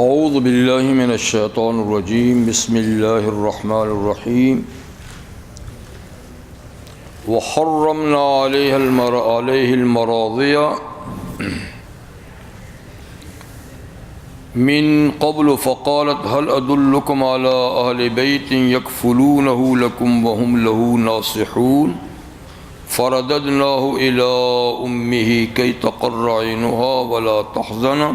اعوذ باللہ من الشیطان الرجیم بسم اللہ الرحمن الرحیم وحرمنا علیہ المراضع من قبل فقالت هل ادلکم علی اہل بیت یکفلونہ لکم وہم لہ ناصحون فرددناہ الی امہ کی تقر عینها ولا تحزن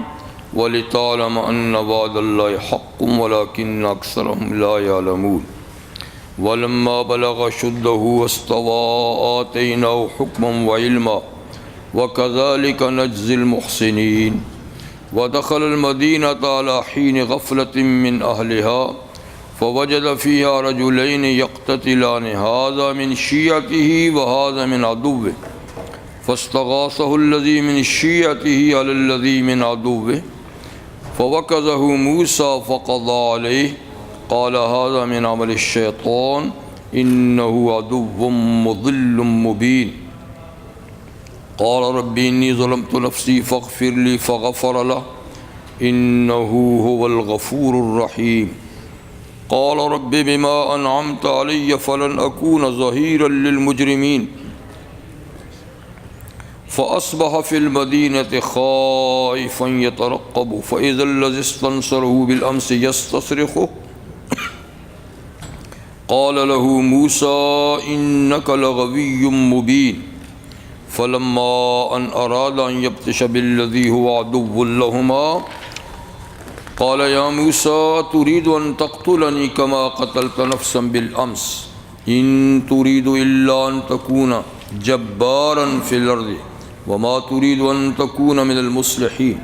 وَلِتَعْلَمَ أَنَّ وَعْدَ اللَّهِ حَقٌّ وَلَكِنَّ أَكْثَرَهُمْ لَا يَعْلَمُونَ وَلَمَّا بَلَغَ أَشُدَّهُ وَاسْتَوَىٰ آتَيْنَاهُ حُكْمًا وَعِلْمًا وَكَذَلِكَ نَجْزِي الْمُحْسِنِينَ وَدَخَلَ الْمَدِينَةَ عَلَىٰ حِينِ غَفْلَةٍ مِّنْ أَهْلِهَا فَوَجَدَ فِيهَا رَجُلَيْنِ يَقْتَتِلَانِ هَٰذَا مِنْ شِيعَتِهِ وَهَٰذَا مِنْ عَدُوِّهِ فاستغاثه الذي من شيعته على الذي من عدوه فوكزه موسى فقضى عليه قال هذا من عمل الشيطان إنه عدو مضل مبين قال رب إني ظلمت نفسي فاغفر لي فغفر له إنه هو الغفور الرحيم قال رب بما أنعمت علي فلن أكون ظهيرا للمجرمين فأصبح في المدينة خائفا يترقب فإذا الذي استنصره بالأمس يستصرخه قال له موسى إنك لغوي مبين فلما أن أراد أن يبطش بالذي هو عدو لهما قال يا موسى تريد أن تقتلني كما قتلت نفسا بالأمس إن تريد إلا أن تكون جبارا في الأرض وما تريد أن تكون من المصلحين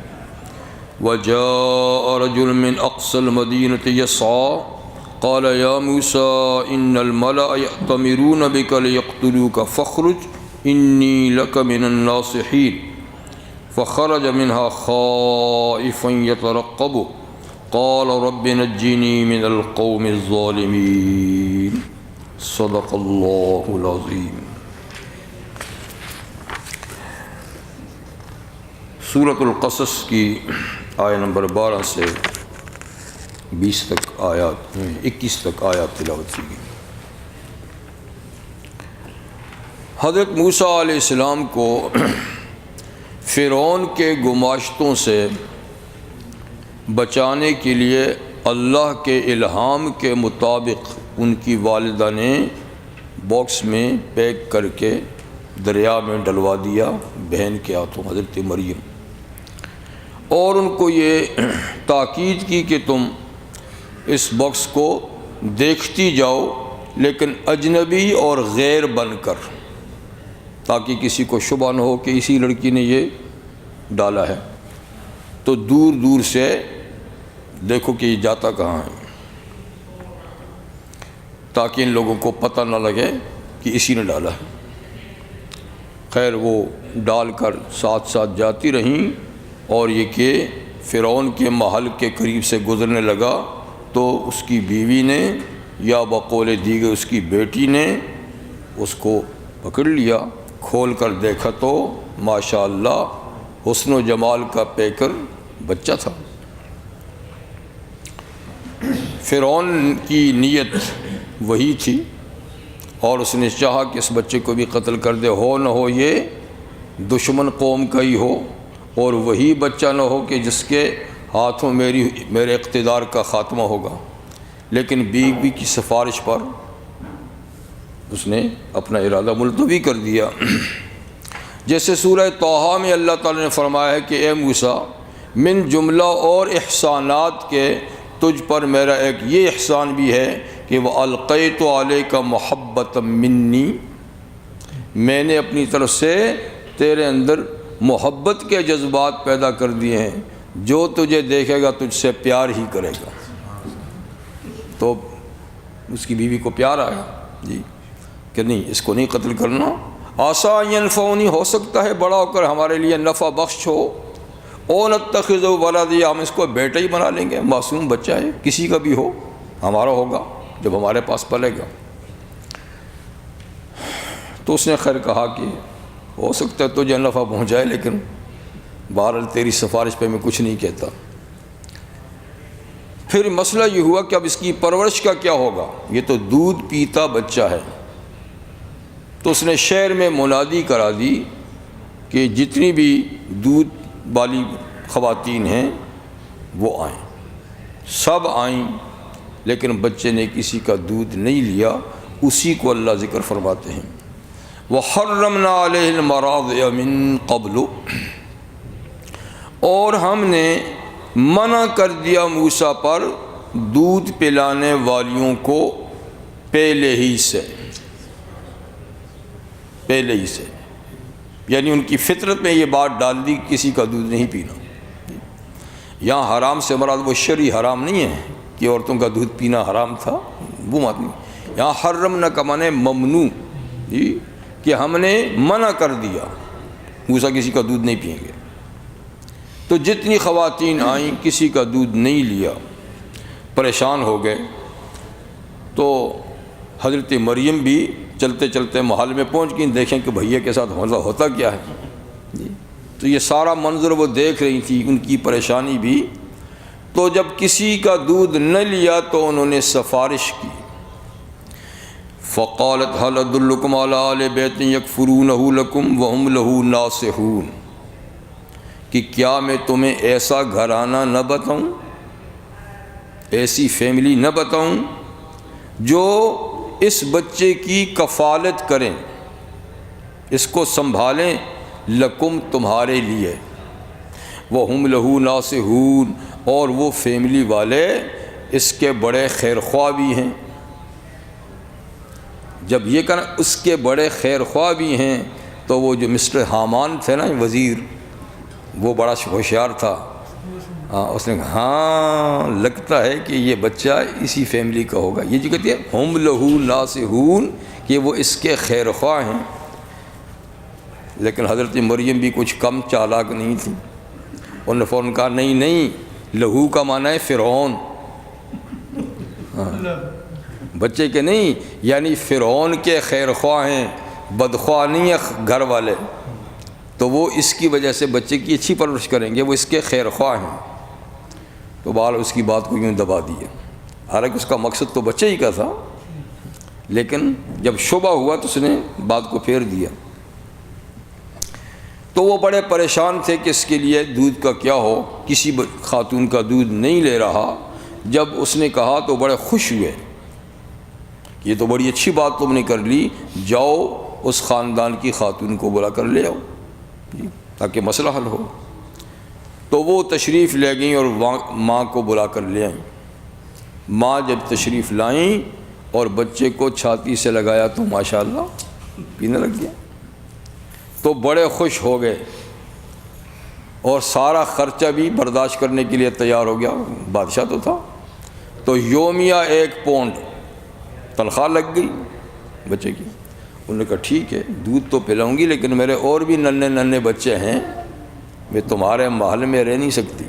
وجاء رجل من أقصى المدينة يسعى قال يا موسى إن الملأ يأتمرون بك ليقتلوك فاخرج إني لك من الناصحين فخرج منها خائفا يترقب قال رب نجني من القوم الظالمين صدق الله العظيم. سورۃ القصص کی آیہ نمبر 12 سے 21 تک آیات تلاوت کی گئی. حضرت موسیٰ علیہ السلام کو فرعون کے گماشتوں سے بچانے کے لیے اللہ کے الہام کے مطابق ان کی والدہ نے باکس میں پیک کر کے دریا میں ڈلوا دیا بہن کے ہاتھوں حضرت مریم، اور ان کو یہ تاکید کی کہ تم اس باکس کو دیکھتی جاؤ لیکن اجنبی اور غیر بن کر، تاکہ کسی کو شبہ نہ ہو کہ اسی لڑکی نے یہ ڈالا ہے، تو دور دور سے دیکھو کہ یہ جاتا کہاں ہے، تاکہ ان لوگوں کو پتہ نہ لگے کہ اسی نے ڈالا ہے. خیر وہ ڈال کر ساتھ ساتھ جاتی رہیں، اور یہ کہ فرعون کے محل کے قریب سے گزرنے لگا تو اس کی بیوی نے یا بقول دیگر اس کی بیٹی نے اس کو پکڑ لیا، کھول کر دیکھا تو ماشاء اللہ حسن و جمال کا پیکر بچہ تھا. فرعون کی نیت وہی تھی، اور اس نے چاہا کہ اس بچے کو بھی قتل کر دے، ہو نہ ہو یہ دشمن قوم کا ہی ہو، اور وہی بچہ نہ ہو کہ جس کے ہاتھوں میرے اقتدار کا خاتمہ ہوگا. لیکن بیوی کی سفارش پر اس نے اپنا ارادہ ملتوی کر دیا. جیسے سورہ طٰہٰ میں اللہ تعالی نے فرمایا ہے کہ اے موسیٰ، من جملہ اور احسانات کے تجھ پر میرا ایک یہ احسان بھی ہے کہ وَأَلْقَيْتُ عَلَيْكَ مَحَبَّةً مِّنِّي، میں نے اپنی طرف سے تیرے اندر محبت کے جذبات پیدا کر دیے ہیں، جو تجھے دیکھے گا تجھ سے پیار ہی کرے گا. تو اس کی بیوی کو پیار آیا جی کہ نہیں، اس کو نہیں قتل کرنا، عَسَىٰ أَن يَنفَعُنِي، ہو سکتا ہے بڑا ہو کر ہمارے لیے نفع بخش ہو، أَوْ نَتَّخِذَهُ وَلَدًا، ہم اس کو بیٹا ہی بنا لیں گے، معصوم بچہ ہے، کسی کا بھی ہو، ہمارا ہوگا جب ہمارے پاس پلے گا. تو اس نے خیر کہا کہ ہو سکتا ہے تجھے نفع پہنچائے، لیکن بہرحال تیری سفارش پہ میں کچھ نہیں کہتا. پھر مسئلہ یہ ہوا کہ اب اس کی پرورش کا کیا ہوگا، یہ تو دودھ پیتا بچہ ہے۔ تو اس نے شہر میں منادی کرا دی کہ جتنی بھی دودھ والی خواتین ہیں وہ آئیں۔ سب آئیں، لیکن بچے نے کسی کا دودھ نہیں لیا۔ اسی کو اللہ ذکر فرماتے ہیں، وَحَرَّمْنَا عَلَيْهِ الْمَرَاضِعَ مِن قَبْلُ، اور ہم نے منع کر دیا موسیٰ پر دودھ پلانے والیوں کو پہلے ہی سے، یعنی ان کی فطرت میں یہ بات ڈال دی کسی کا دودھ نہیں پینا۔ یہاں حرام سے مراد وہ شرعی حرام نہیں ہے کہ عورتوں کا دودھ پینا حرام تھا، وہ بات نہیں۔ یہاں حرمنا کا معنی ممنوع، کہ ہم نے منع کر دیا، موسیٰ کسی کا دودھ نہیں پئیں گے۔ تو جتنی خواتین آئیں کسی کا دودھ نہیں لیا، پریشان ہو گئے۔ تو حضرت مریم بھی چلتے چلتے محل میں پہنچ گئیں، دیکھیں کہ بھیا کے ساتھ ہوتا کیا ہے۔ تو یہ سارا منظر وہ دیکھ رہی تھی، ان کی پریشانی بھی۔ تو جب کسی کا دودھ نہ لیا تو انہوں نے سفارش کی، فقالت هل ادلکم علی اہل بیت یکفرونہ لکم وہم لہ ناصحون، کہ کیا میں تمہیں ایسا گھرانہ نہ بتاؤں، ایسی فیملی نہ بتاؤں جو اس بچے کی کفالت کریں، اس کو سنبھالیں، لکم تمہارے لیے، وہم لہ ناصحون، اور وہ فیملی والے اس کے بڑے خیر خواہ بھی ہیں۔ جب یہ کہنا اس کے بڑے خیر خواہ بھی ہیں، تو وہ جو مسٹر حامان تھے نا وزیر، وہ بڑا ہوشیار تھا، اس نے کہا ہاں لگتا ہے کہ یہ بچہ اسی فیملی کا ہوگا۔ یہ جو کہتی ہے ہم لہو ناصحون، کہ وہ اس کے خیر خواہ ہیں۔ لیکن حضرت مریم بھی کچھ کم چالاک نہیں تھی، انہوں نے فوراً کہا نہیں، لہو کا معنی ہے فرعون، بچے کے نہیں، یعنی فرعون کے خیر خواہ ہیں، بدخواہ نہیں ہے گھر والے، تو وہ اس کی وجہ سے بچے کی اچھی پرورش کریں گے، وہ اس کے خیر خواہ ہیں۔ تو بال اس کی بات کو یوں دبا دیا، حالانکہ اس کا مقصد تو بچے ہی کا تھا، لیکن جب شبہ ہوا تو اس نے بات کو پھیر دیا۔ تو وہ بڑے پریشان تھے کہ اس کے لیے دودھ کا کیا ہو، کسی خاتون کا دودھ نہیں لے رہا۔ جب اس نے کہا تو بڑے خوش ہوئے، یہ تو بڑی اچھی بات تم نے کر لی، جاؤ اس خاندان کی خاتون کو بلا کر لے آؤ تاکہ مسئلہ حل ہو۔ تو وہ تشریف لے گئیں اور ماں کو بلا کر لے آئیں۔ ماں جب تشریف لائیں اور بچے کو چھاتی سے لگایا تو ماشاءاللہ پینے لگ گیا۔ تو بڑے خوش ہو گئے اور سارا خرچہ بھی برداشت کرنے کے لیے تیار ہو گیا، بادشاہ تو تھا۔ تو یومیہ 1 پاؤنڈ تنخواہ لگ گئی بچے کی۔ انہوں نے کہا ٹھیک ہے دودھ تو پلاؤں گی، لیکن میرے اور بھی ننھے بچے ہیں، میں تمہارے محل میں رہ نہیں سکتی،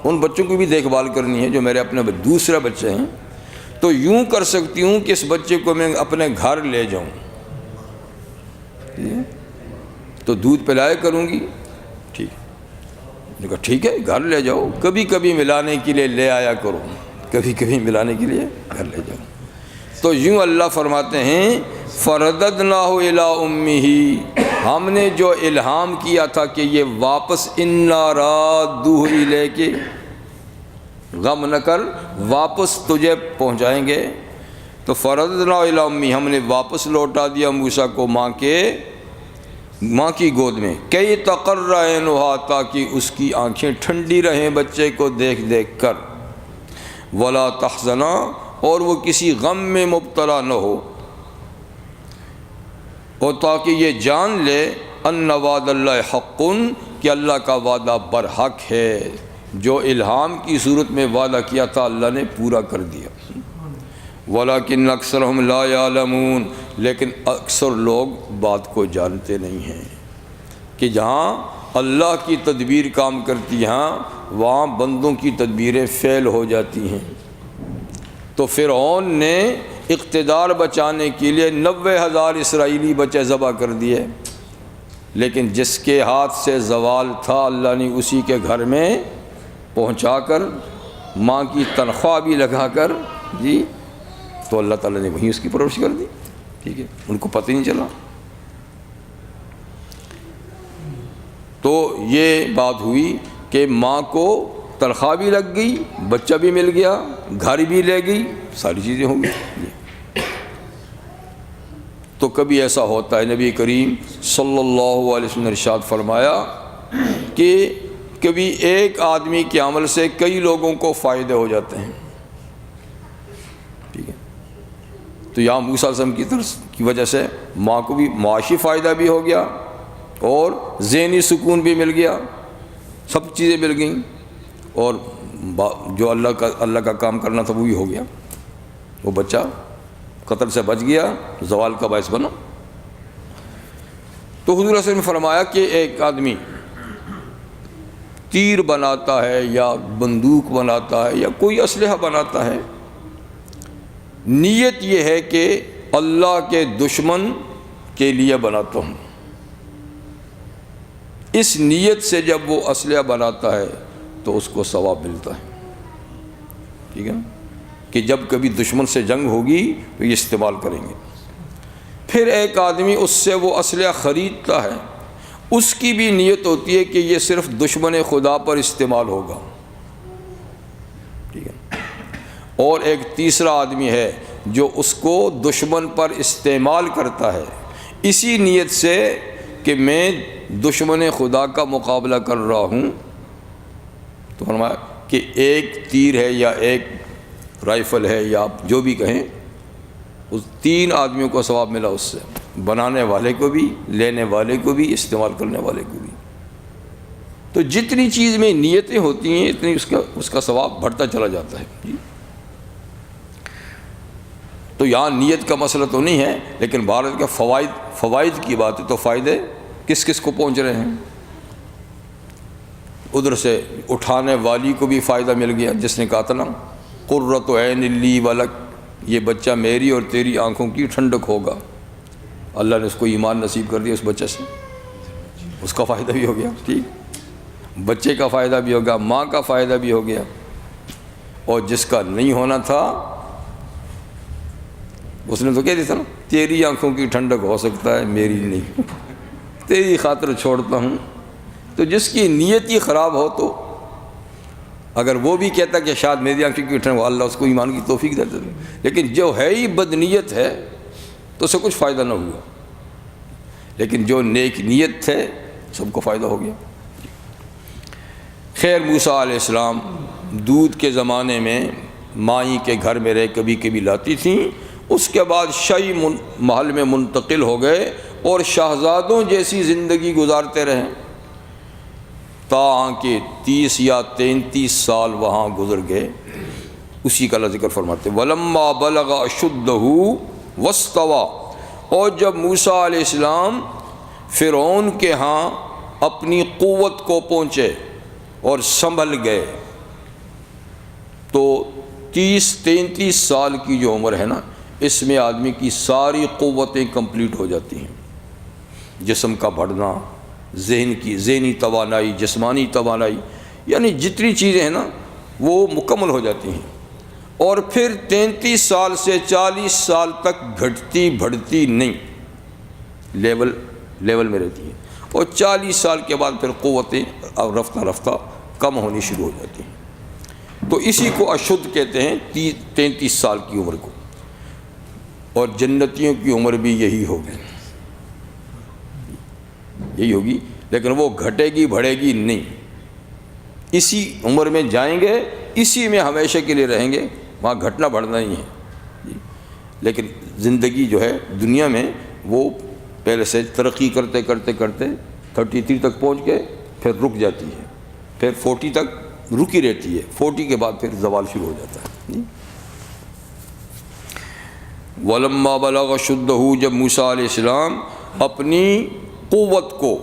ان بچوں کو بھی دیکھ بھال کرنی ہے جو میرے اپنے دوسرے بچے ہیں۔ تو یوں کر سکتی ہوں کہ اس بچے کو میں اپنے گھر لے جاؤں، تو دودھ پلائے کروں گی، ٹھیک ہے۔ کہا ٹھیک ہے گھر لے جاؤ، کبھی کبھی ملانے کے لیے لے آیا کرو، کبھی کبھی ملانے کے لیے گھر لے جاؤ۔ تو یوں اللہ فرماتے ہیں فرددناہ الی امہ، ہم نے جو الہام کیا تھا کہ یہ واپس انا رادوہ الیک، غم نہ کر واپس تجھے پہنچائیں گے، تو فرددناہ الی امہ، ہم نے واپس لوٹا دیا موسیٰ کو ماں کی گود میں، کئی تقر عینہا، تاکہ اس کی آنکھیں ٹھنڈی رہیں بچے کو دیکھ دیکھ کر، ولا تحزنا، اور وہ کسی غم میں مبتلا نہ ہو، اور تاکہ یہ جان لے ان وعد اللہ حق، کہ اللہ کا وعدہ برحق ہے، جو الہام کی صورت میں وعدہ کیا تھا اللہ نے پورا کر دیا۔ ولیکن اکثرہم لا یعلمون، لیکن اکثر لوگ بات کو جانتے نہیں ہیں کہ جہاں اللہ کی تدبیر کام کرتی ہیں وہاں بندوں کی تدبیریں فیل ہو جاتی ہیں۔ تو فرعون نے اقتدار بچانے کے لیے 90,000 اسرائیلی بچے ذبح کر دیے، لیکن جس کے ہاتھ سے زوال تھا اللہ نے اسی کے گھر میں پہنچا کر ماں کی تنخواہ بھی لگا کر جی، تو اللہ تعالیٰ نے وہیں اس کی پرورش کر دی، ٹھیک ہے، ان کو پتہ ہی نہیں چلا۔ تو یہ بات ہوئی کہ ماں کو تنخواہ بھی لگ گئی، بچہ بھی مل گیا، گھر بھی لے گئی، ساری چیزیں ہو گئی۔ تو کبھی ایسا ہوتا ہے، نبی کریم صلی اللہ علیہ وسلم نے ارشاد فرمایا کہ کبھی ایک آدمی کے عمل سے کئی لوگوں کو فائدے ہو جاتے ہیں، ٹھیک ہے۔ تو یہاں موسیٰ علیہ السلام کی وجہ سے ماں کو بھی معاشی فائدہ بھی ہو گیا اور ذہنی سکون بھی مل گیا، سب چیزیں مل گئیں، اور جو اللہ کا کام کرنا تھا وہ بھی ہو گیا، وہ بچہ قتل سے بچ گیا، زوال کا باعث بنا۔ تو حضور صلی اللہ علیہ وسلم نے فرمایا کہ ایک آدمی تیر بناتا ہے یا بندوق بناتا ہے یا کوئی اسلحہ بناتا ہے، نیت یہ ہے کہ اللہ کے دشمن کے لیے بناتا ہوں، اس نیت سے جب وہ اسلحہ بناتا ہے تو اس کو ثواب ملتا ہے، ٹھیک ہے، کہ جب کبھی دشمن سے جنگ ہوگی تو یہ استعمال کریں گے۔ پھر ایک آدمی اس سے وہ اسلحہ خریدتا ہے، اس کی بھی نیت ہوتی ہے کہ یہ صرف دشمن خدا پر استعمال ہوگا، ٹھیک ہے۔ اور ایک تیسرا آدمی ہے جو اس کو دشمن پر استعمال کرتا ہے اسی نیت سے کہ میں دشمن خدا کا مقابلہ کر رہا ہوں۔ تو فرمایا کہ ایک تیر ہے یا ایک رائفل ہے یا آپ جو بھی کہیں، اس تین آدمیوں کو ثواب ملا اس سے، بنانے والے کو بھی، لینے والے کو بھی، استعمال کرنے والے کو بھی۔ تو جتنی چیز میں نیتیں ہوتی ہیں اتنی اس کا ثواب بڑھتا چلا جاتا ہے جی۔ تو یہاں نیت کا مسئلہ تو نہیں ہے، لیکن بھارت کے فوائد کی بات ہے، تو فائدے کس کس کو پہنچ رہے ہیں؟ ادھر سے اٹھانے والی کو بھی فائدہ مل گیا، جس نے کہا تھا نا قرۃ عین لی ولک، یہ بچہ میری اور تیری آنکھوں کی ٹھنڈک ہوگا، اللہ نے اس کو ایمان نصیب کر دیا اس بچے سے، اس کا فائدہ بھی ہو گیا، ٹھیک، بچے کا فائدہ بھی ہو گیا، ماں کا فائدہ بھی ہو گیا، اور جس کا نہیں ہونا تھا اس نے تو کہہ دیا تھا نا تیری آنکھوں کی ٹھنڈک ہو سکتا ہے میری نہیں، تیری خاطر چھوڑتا ہوں۔ تو جس کی نیت ہی خراب ہو، تو اگر وہ بھی کہتا کہ شاید میری آنکھوں کی ٹھنڈک، اللہ اس کو ایمان کی توفیق دیتا ہے، لیکن جو ہے ہی بد نیت ہے تو اسے کچھ فائدہ نہ ہوا، لیکن جو نیک نیت تھے سب کو فائدہ ہو گیا۔ خیر، موسیٰ علیہ السلام دودھ کے زمانے میں مائی کے گھر میں رہ کبھی کبھی لاتی تھیں، اس کے بعد شاہی محل میں منتقل ہو گئے اور شہزادوں جیسی زندگی گزارتے رہے، تاہاں کہ 30 یا 33 سال وہاں گزر گئے۔ اسی کا اللہ ذکر فرماتے وَلَمَّا بَلَغَ أَشُدَّهُ وَاسْتَوَى، اور جب موسیٰ علیہ السلام فرعون کے ہاں اپنی قوت کو پہنچے اور سنبھل گئے، تو 30-33 سال کی جو عمر ہے نا، اس میں آدمی کی ساری قوتیں کمپلیٹ ہو جاتی ہیں، جسم کا بڑھنا، ذہنی توانائی، جسمانی توانائی، یعنی جتنی چیزیں ہیں نا وہ مکمل ہو جاتی ہیں، اور پھر 33 سال سے 40 سال تک گھٹتی بڑھتی نہیں، لیول میں رہتی ہیں، اور 40 سال کے بعد پھر قوتیں اب رفتہ رفتہ کم ہونی شروع ہو جاتی ہیں۔ تو اسی کو اشد کہتے ہیں، 33 سال کی عمر کو، اور جنتیوں کی عمر بھی یہی ہوگی، یہی ہوگی، لیکن وہ گھٹے گی بڑھے گی نہیں، اسی عمر میں جائیں گے، اسی میں ہمیشہ کے لیے رہیں گے، وہاں گھٹنا بڑھنا ہی ہے۔ لیکن زندگی جو ہے دنیا میں وہ پہلے سے ترقی کرتے کرتے کرتے 33 تک پہنچ کے پھر رک جاتی ہے، پھر 40 تک رکی رہتی ہے، 40 کے بعد پھر زوال شروع ہو جاتا ہے۔ وَلَمَّا بَلَغَ أَشُدَّهُ، جب موسیٰ علیہ السلام اپنی قوت کو،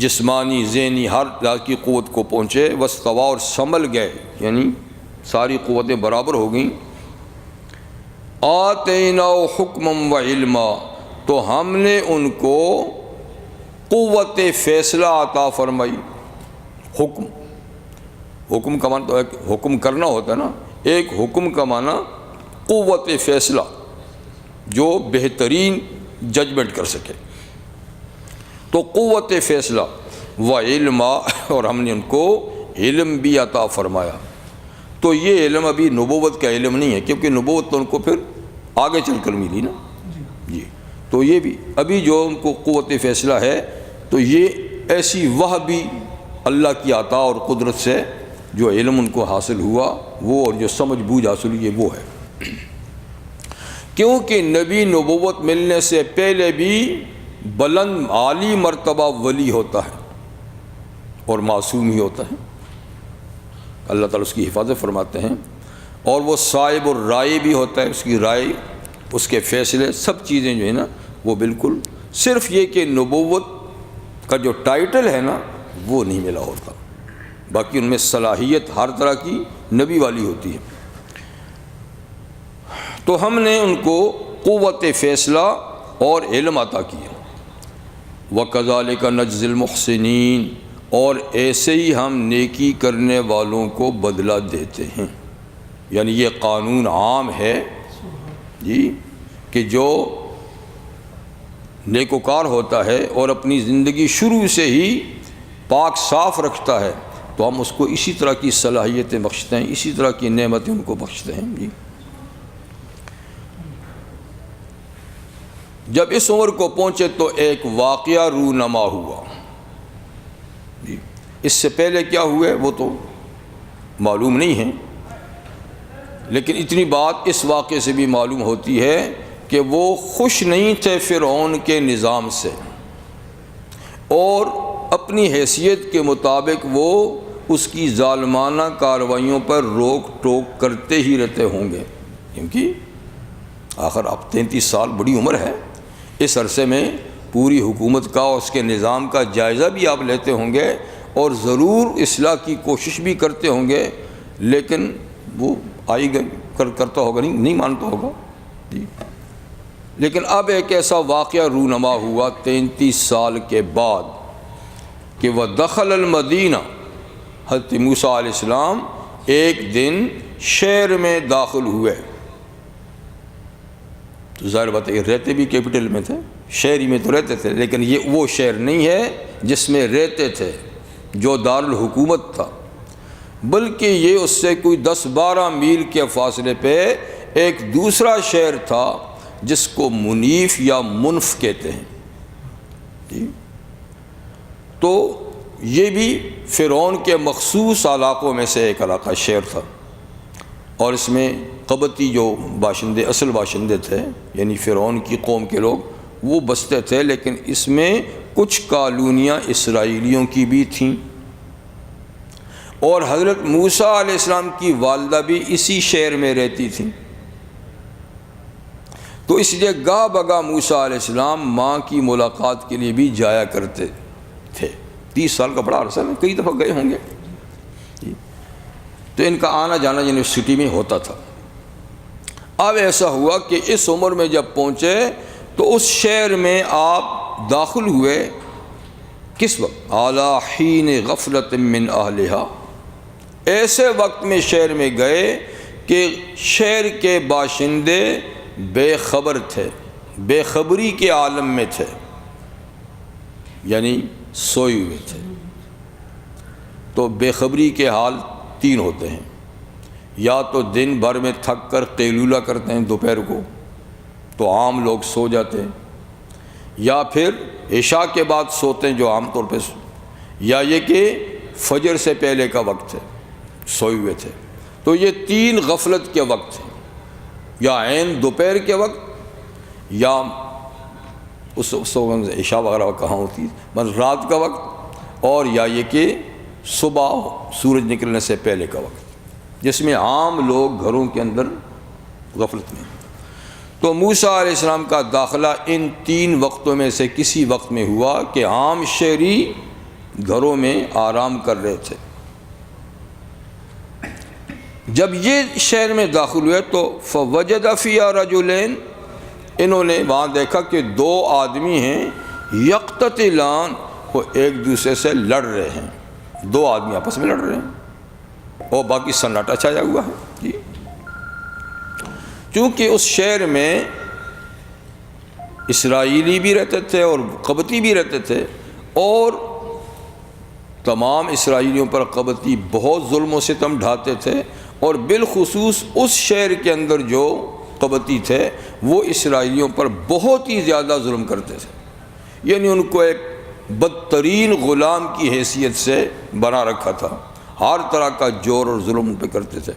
جسمانی ذہنی ہر طرح کی قوت کو پہنچے، واستویٰ، اور سنبھل گئے، یعنی ساری قوتیں برابر ہو گئیں، آتیناہ حکمًا وعلما، تو ہم نے ان کو قوت فیصلہ عطا فرمائی، حکم، حکم کا معنی تو ایک حکم کرنا ہوتا ہے نا، ایک حکم کا معنی قوت فیصلہ، جو بہترین ججمنٹ کر سکے۔ تو قوت فیصلہ و علم، اور ہم نے ان کو علم بھی عطا فرمایا۔ تو یہ علم ابھی نبوت کا علم نہیں ہے، کیونکہ نبوت تو ان کو پھر آگے چل کر ملی نا جی۔ تو یہ بھی ابھی جو ان کو قوت فیصلہ ہے، تو یہ ایسی وہ بھی اللہ کی عطا اور قدرت سے جو علم ان کو حاصل ہوا وہ، اور جو سمجھ بوجھ حاصل ہوئی وہ ہے۔ کیونکہ نبی نبوت ملنے سے پہلے بھی بلند عالی مرتبہ ولی ہوتا ہے اور معصوم ہی ہوتا ہے، اللہ تعالیٰ اس کی حفاظت فرماتے ہیں، اور وہ صاحب الرائے بھی ہوتا ہے، اس کی رائے، اس کے فیصلے، سب چیزیں جو ہیں نا وہ بالکل، صرف یہ کہ نبوت کا جو ٹائٹل ہے نا وہ نہیں ملا ہوتا، باقی ان میں صلاحیت ہر طرح کی نبی والی ہوتی ہے۔ تو ہم نے ان کو قوت فیصلہ اور علم عطا کیا۔ وَكَذَلِكَ نَجْزِي الْمُحْسِنِينَ، اور ایسے ہی ہم نیکی کرنے والوں کو بدلہ دیتے ہیں۔ یعنی یہ قانون عام ہے جی، کہ جو نیکوکار ہوتا ہے اور اپنی زندگی شروع سے ہی پاک صاف رکھتا ہے، تو ہم اس کو اسی طرح کی صلاحیتیں بخشتے ہیں، اسی طرح کی نعمتیں ان کو بخشتے ہیں جی۔ جب اس عمر کو پہنچے تو ایک واقعہ رونما ہوا جی۔ اس سے پہلے کیا ہوئے وہ تو معلوم نہیں ہے، لیکن اتنی بات اس واقعے سے بھی معلوم ہوتی ہے کہ وہ خوش نہیں تھے فرعون کے نظام سے، اور اپنی حیثیت کے مطابق وہ اس کی ظالمانہ کارروائیوں پر روک ٹوک کرتے ہی رہتے ہوں گے، کیونکہ آخر اب 33 سال بڑی عمر ہے، اس عرصے میں پوری حکومت کا اور اس کے نظام کا جائزہ بھی آپ لیتے ہوں گے، اور ضرور اصلاح کی کوشش بھی کرتے ہوں گے، لیکن وہ آئی گئی کرتا ہوگا، نہیں مانتا ہوگا جی۔ لیکن اب ایک ایسا واقعہ رونما ہوا 33 سال کے بعد کہ وہ دخل المدینہ، حضرت موسیٰ علیہ السلام ایک دن شہر میں داخل ہوئے۔ تو ظاہر بات ہے کہ رہتے بھی کیپٹل میں تھے، شہری میں تو رہتے تھے، لیکن یہ وہ شہر نہیں ہے جس میں رہتے تھے جو دارالحکومت تھا، بلکہ یہ اس سے کوئی 10-12 میل کے فاصلے پہ ایک دوسرا شہر تھا جس کو منیف یا منف کہتے ہیں جی۔ تو یہ بھی فرعون کے مخصوص علاقوں میں سے ایک علاقہ شہر تھا، اور اس میں قبطی جو باشندے، اصل باشندے تھے، یعنی فرعون کی قوم کے لوگ، وہ بستے تھے، لیکن اس میں کچھ کالونیاں اسرائیلیوں کی بھی تھیں، اور حضرت موسیٰ علیہ السلام کی والدہ بھی اسی شہر میں رہتی تھیں۔ تو اس لیے گاہ بگاہ موسیٰ علیہ السلام ماں کی ملاقات کے لیے بھی جایا کرتے تھے۔ 30 سال کا بڑا عرصہ ہے، کئی دفعہ گئے ہوں گے جی۔ تو ان کا آنا جانا یونیورسٹی میں ہوتا تھا۔ اب ایسا ہوا کہ اس عمر میں جب پہنچے تو اس شہر میں آپ داخل ہوئے، کس وقت؟ اعلیٰ حین غفلت من اہلہا، ایسے وقت میں شہر میں گئے کہ شہر کے باشندے بے خبر تھے، بے خبری کے عالم میں تھے، یعنی سوئے ہوئے تھے۔ تو بے خبری کے حال 3 ہوتے ہیں، یا تو دن بھر میں تھک کر قیلولہ کرتے ہیں دوپہر کو، تو عام لوگ سو جاتے ہیں، یا پھر عشاء کے بعد سوتے ہیں جو عام طور پہ، یا یہ کہ فجر سے پہلے کا وقت ہے، سوئے ہوئے تھے۔ تو یہ 3 غفلت کے وقت ہیں، یا عین دوپہر کے وقت، یا اس وقت عشاء وغیرہ کہاں ہوتی ہے، بس رات کا وقت، اور یا یہ کہ صبح سورج نکلنے سے پہلے کا وقت، جس میں عام لوگ گھروں کے اندر غفلت میں۔ تو موسیٰ علیہ السلام کا داخلہ ان 3 وقتوں میں سے کسی وقت میں ہوا کہ عام شہری گھروں میں آرام کر رہے تھے۔ جب یہ شہر میں داخل ہوئے تو فوجد فیہا رجلین، انہوں نے وہاں دیکھا کہ 2 آدمی ہیں، یقتتلان، وہ ایک دوسرے سے لڑ رہے ہیں، 2 آدمی آپس میں لڑ رہے ہیں اور باقی سناٹا چھایا ہوا ہے جی۔ چونکہ اس شہر میں اسرائیلی بھی رہتے تھے اور قبطی بھی رہتے تھے، اور تمام اسرائیلیوں پر قبطی بہت ظلم و ستم ڈھاتے تھے، اور بالخصوص اس شہر کے اندر جو قبطی تھے وہ اسرائیلیوں پر بہت ہی زیادہ ظلم کرتے تھے، یعنی ان کو ایک بدترین غلام کی حیثیت سے بنا رکھا تھا، ہر طرح کا جور اور ظلم ان پہ کرتے تھے۔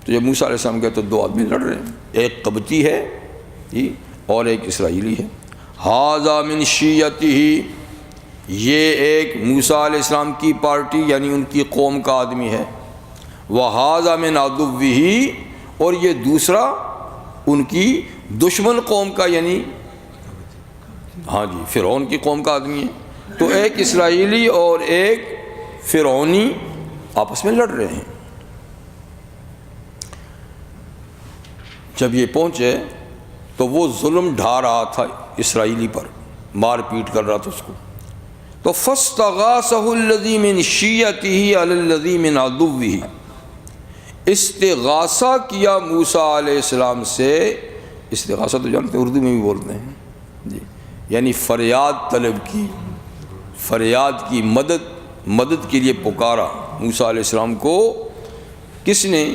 تو جب موسیٰ علیہ السلام گئے تو دو آدمی لڑ رہے ہیں، ایک قبطی ہے جی اور ایک اسرائیلی ہے۔ ھذا من شیعتہ، یہ ایک موسیٰ علیہ السلام کی پارٹی یعنی ان کی قوم کا آدمی ہے، وھذا من عدوہ، اور یہ دوسرا ان کی دشمن قوم کا یعنی ہاں جی فرعون کی قوم کا آدمی ہے۔ تو ایک اسرائیلی اور ایک فرعونی آپس میں لڑ رہے ہیں۔ جب یہ پہنچے تو وہ ظلم ڈھا رہا تھا اسرائیلی پر، مار پیٹ کر رہا تھا اس کو، تو فاستغاثہ الذی من شیعتہ علی الذی من عدوہ، استغاثہ کیا موسیٰ علیہ السلام سے۔ استغاثہ تو جانتے ہیں اردو میں بھی بولتے ہیں جی، یعنی فریاد طلب کی، فریاد کی، مدد کے لیے پکارا موسیٰ علیہ السلام کو۔ کس نے؟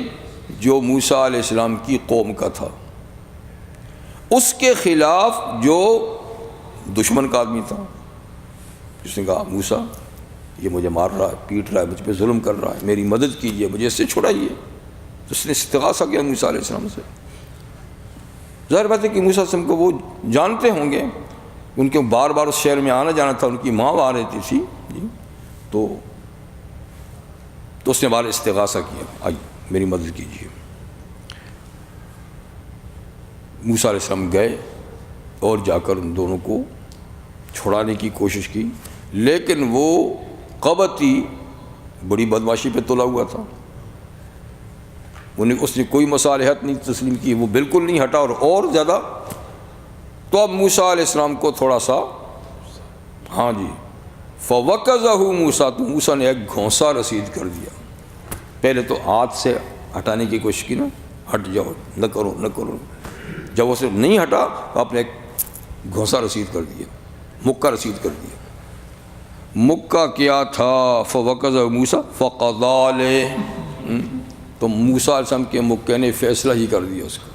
جو موسیٰ علیہ السلام کی قوم کا تھا، اس کے خلاف جو دشمن کا آدمی تھا۔ اس نے کہا موسیٰ یہ مجھے مار رہا ہے، پیٹ رہا ہے، مجھ پہ ظلم کر رہا ہے، میری مدد کیجیے، مجھے اس سے چھڑائیے۔ تو اس نے استغاثہ کیا موسیٰ علیہ السلام سے۔ ظاہر بات ہے کہ موسیٰ علیہ السلام کو وہ جانتے ہوں گے، ان کے بار بار اس شہر میں آنا جانا تھا، ان کی ماں وہاں رہتی تھی جی، تو اس نے بار استغاثہ کیا، آئیے میری مدد کیجیے۔ موسیٰ علیہ السلام گئے اور جا کر ان دونوں کو چھڑانے کی کوشش کی، لیکن وہ قبطی بڑی بدمعاشی پہ تلا ہوا تھا، اس نے کوئی مصالحت نہیں تسلیم کی، وہ بالکل نہیں ہٹا اور زیادہ۔ تو اب موسیٰ علیہ السلام کو تھوڑا سا ہاں جی فوقظہ موسیٰ، تو موسیٰ نے ایک گھونسا رسید کر دیا۔ پہلے تو ہاتھ سے ہٹانے کی کوشش کی نا، ہٹ جاؤ، نہ کرو نہ کرو، جب اسے نہیں ہٹا تو آپ نے ایک گھونسا رسید کر دیا، مکہ رسید کر دیا۔ مکہ کیا تھا؟ فوقظہ موسیٰ فقضی علیہ، تو موسیٰ علیہ السلام کے مکے نے فیصلہ ہی کر دیا اس کا۔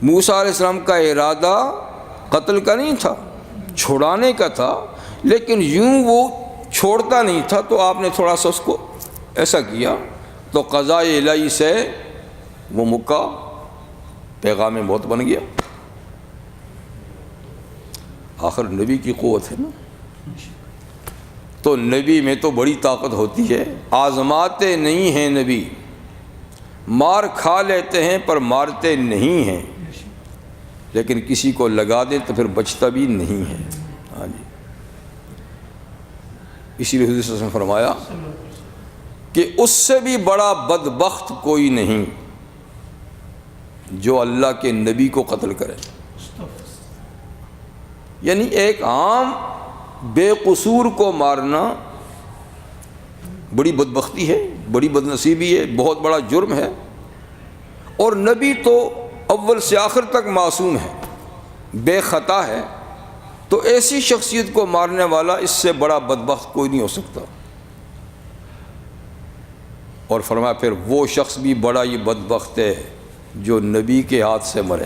موسیٰ علیہ السلام کا ارادہ قتل کا نہیں تھا، چھڑانے کا تھا، لیکن یوں وہ چھوڑتا نہیں تھا، تو آپ نے تھوڑا سا اس کو ایسا کیا، تو قضاء الہی سے وہ مکہ پیغام موت بن گیا۔ آخر نبی کی قوت ہے نا، تو نبی میں تو بڑی طاقت ہوتی ہے، آزماتے نہیں ہیں نبی، مار کھا لیتے ہیں پر مارتے نہیں ہیں، لیکن کسی کو لگا دیں تو پھر بچتا بھی نہیں ہے۔ ہاں جی، اسی لیے حضور صلی اللہ علیہ وسلم نے فرمایا کہ اس سے بھی بڑا بدبخت کوئی نہیں جو اللہ کے نبی کو قتل کرے۔ یعنی ایک عام بے قصور کو مارنا بڑی بدبختی ہے، بڑی بدنصیبی ہے، بہت بڑا جرم ہے، اور نبی تو اول سے آخر تک معصوم ہے، بے خطا ہے، تو ایسی شخصیت کو مارنے والا اس سے بڑا بدبخت کوئی نہیں ہو سکتا۔ اور فرمایا پھر وہ شخص بھی بڑا ہی بدبخت ہے جو نبی کے ہاتھ سے مرے،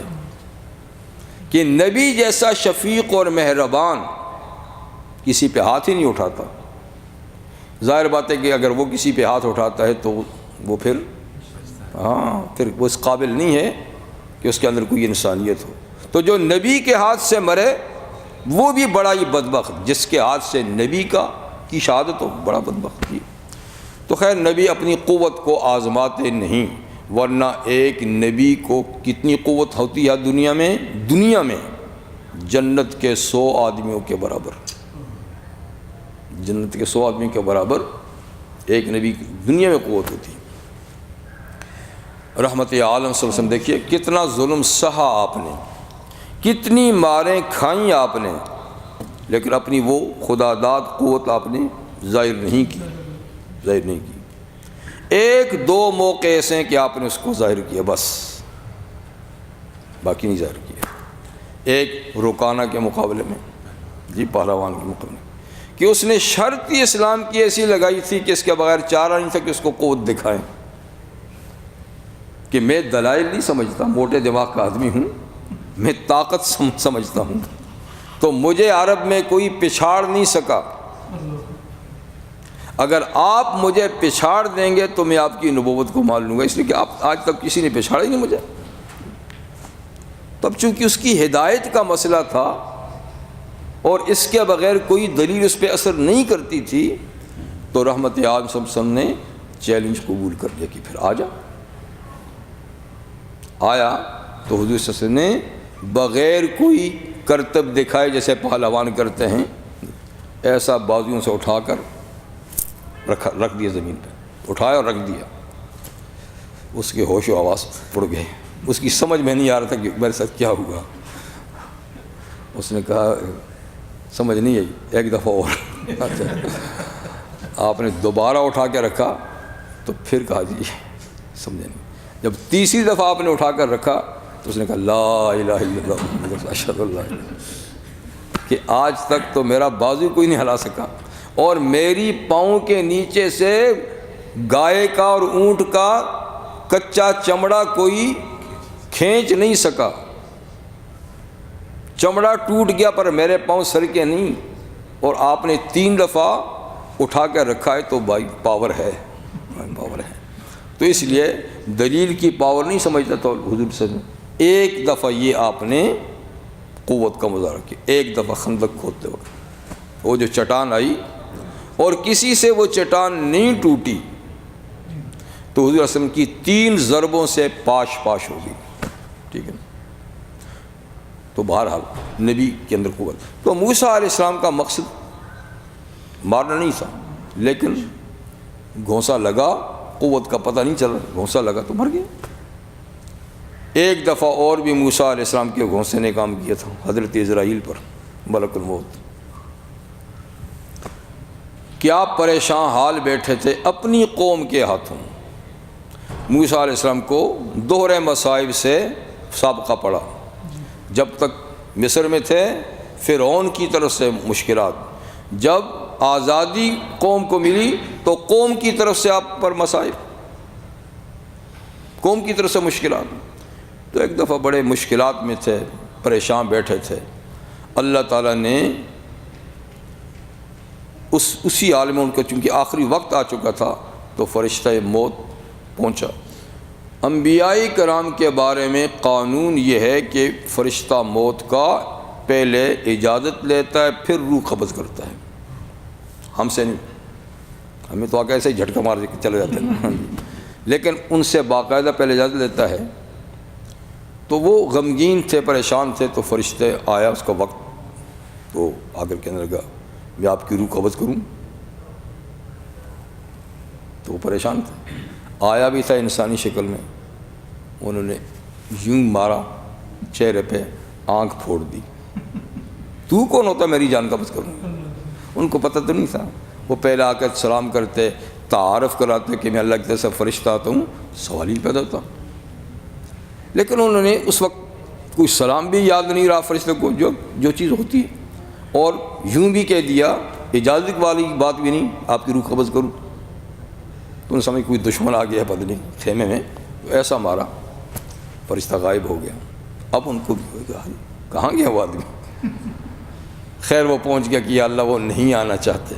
کہ نبی جیسا شفیق اور مہربان کسی پہ ہاتھ ہی نہیں اٹھاتا۔ ظاہر بات ہے کہ اگر وہ کسی پہ ہاتھ اٹھاتا ہے تو وہ پھر وہ اس قابل نہیں ہے کہ اس کے اندر کوئی انسانیت ہو۔ تو جو نبی کے ہاتھ سے مرے وہ بھی بڑا ہی بدبخت، جس کے ہاتھ سے نبی کی شہادت ہو، بڑا بدبخت۔ تو خیر نبی اپنی قوت کو آزماتے نہیں، ورنہ ایک نبی کو کتنی قوت ہوتی ہے دنیا میں جنت کے 100 آدمیوں کے برابر، جنت کے 100 آدمیوں کے برابر ایک نبی کی دنیا میں قوت ہوتی ہے۔ رحمت عالم صلی اللہ علیہ وسلم دیکھیے کتنا ظلم سہا آپ نے، کتنی ماریں کھائیں آپ نے، لیکن اپنی وہ خدا داد قوت آپ نے ظاہر نہیں کی۔ ظاہر نہیں کی. ایک دو موقع ایسے ہیں کہ آپ نے اس کو ظاہر کیا بس، باقی نہیں ظاہر کیا. ایک رکانہ کے مقابلے میں، جی پہلوان کے مقابلے میں، کہ اس نے شرط ہی اسلام کی ایسی لگائی تھی کہ اس کے بغیر چارہ نہیں تھا کہ اس کو قوت دکھائیں. کہ میں دلائل نہیں سمجھتا، موٹے دماغ کا آدمی ہوں، میں طاقت سمجھتا ہوں، تو مجھے عرب میں کوئی پچھاڑ نہیں سکا. اگر آپ مجھے پچھاڑ دیں گے تو میں آپ کی نبوت کو مان لوں گا، اس لیے کہ آپ آج تک کسی نے پچھاڑا ہی نہیں مجھے. تب چونکہ اس کی ہدایت کا مسئلہ تھا اور اس کے بغیر کوئی دلیل اس پہ اثر نہیں کرتی تھی، تو رحمت عالم صلی اللہ علیہ وسلم نے چیلنج قبول کر لیا کہ پھر آ جا. آیا تو حضور صلی اللہ علیہ وسلم نے بغیر کوئی کرتب دکھائے جیسے پہلوان کرتے ہیں، ایسا بازوؤں سے اٹھا کر رکھ دیا زمین پہ، اٹھایا اور رکھ دیا. اس کے ہوش و حواس اڑ گئے، اس کی سمجھ میں نہیں آ رہا تھا کہ میرے ساتھ کیا ہوا. اس نے کہا سمجھ نہیں آئی، ایک دفعہ اور. اچھا آپ نے دوبارہ اٹھا کے رکھا تو پھر کہا جی سمجھے نہیں. جب تیسری دفعہ آپ نے اٹھا کر رکھا تو اس نے کہا لا الہ الا اللہ محمد اشہد ان لا الہ الا اللہ، کہ آج تک تو میرا بازو کوئی نہیں ہلا سکا اور میری پاؤں کے نیچے سے گائے کا اور اونٹ کا کچا چمڑا کوئی کھینچ نہیں سکا. چمڑا ٹوٹ گیا پر میرے پاؤں سرکے نہیں، اور آپ نے 3 دفعہ اٹھا کر رکھا ہے تو بھائی پاور ہے، پاور ہے. تو اس لیے دلیل کی پاور نہیں سمجھتا تو حضور صلی اللہ علیہ وسلم ایک دفعہ یہ آپ نے قوت کا مظاہرہ کیا. ایک دفعہ خندق کھودتے وقت وہ جو چٹان آئی اور کسی سے وہ چٹان نہیں ٹوٹی تو حضور صلی اللہ علیہ وسلم کی 3 ضربوں سے پاش ہو گئی. ٹھیک ہے. تو بہرحال نبی کے اندر قوت. تو موسیٰ علیہ السلام کا مقصد مارنا نہیں تھا، لیکن گھونسا لگا، قوت کا پتہ نہیں چلا، گھونسا لگا تو مر گیا. ایک دفعہ اور بھی موسیٰ علیہ السلام کے گھونسے نے کام کیا تھا حضرت اسرائیل پر، ملک الموت. کیا پریشان حال بیٹھے تھے اپنی قوم کے ہاتھوں. موسیٰ علیہ السلام کو دوہرے مصائب سے سابقہ پڑا. جب تک مصر میں تھے فرعون کی طرف سے مشکلات، جب آزادی قوم کو ملی تو قوم کی طرف سے آپ پر مصائب، قوم کی طرف سے مشکلات. تو ایک دفعہ بڑے مشکلات میں تھے، پریشان بیٹھے تھے. اللہ تعالیٰ نے اسی عالم ان کا چونکہ آخری وقت آ چکا تھا تو فرشتہ موت پہنچا. انبیاء کرام کے بارے میں قانون یہ ہے کہ فرشتہ موت کا پہلے اجازت لیتا ہے پھر روح قبض کرتا ہے. ہم سے نہیں، ہمیں تو آ کے ایسے ہی جھٹکا مار کے چلے جاتے ہیں، لیکن ان سے باقاعدہ پہلے اجازت لیتا ہے. تو وہ غمگین تھے، پریشان تھے، تو فرشتے آیا اس کا وقت تو آ کر کہنے لگا میں آپ کی روح قبض کروں. تو وہ پریشان تھے. آیا بھی تھا انسانی شکل میں، انہوں نے یوں مارا چہرے پہ، آنکھ پھوڑ دی. تو کون ہوتا میری جان قبض کروں؟ ان کو پتہ تو نہیں تھا. وہ پہلے آ کر سلام کرتے، تعارف کراتے کہ میں اللہ کی طرف سے فرشتہ آتا ہوں، سوال ہی پیدا ہوتا. لیکن انہوں نے اس وقت کوئی سلام بھی یاد نہیں رہا فرشتے کو، جو چیز ہوتی ہے، اور یوں بھی کہہ دیا، اجازت والی بات بھی نہیں، آپ کی روح قبض کروں. تو ان سمجھ کوئی دشمن آ گیا پتہ نہیں خیمے میں، تو ایسا مارا فرشتہ غائب ہو گیا. اب ان کو بھی ہو گیا کہاں گیا وہ آدمی. خیر وہ پہنچ گیا کہ یا اللہ وہ نہیں آنا چاہتے.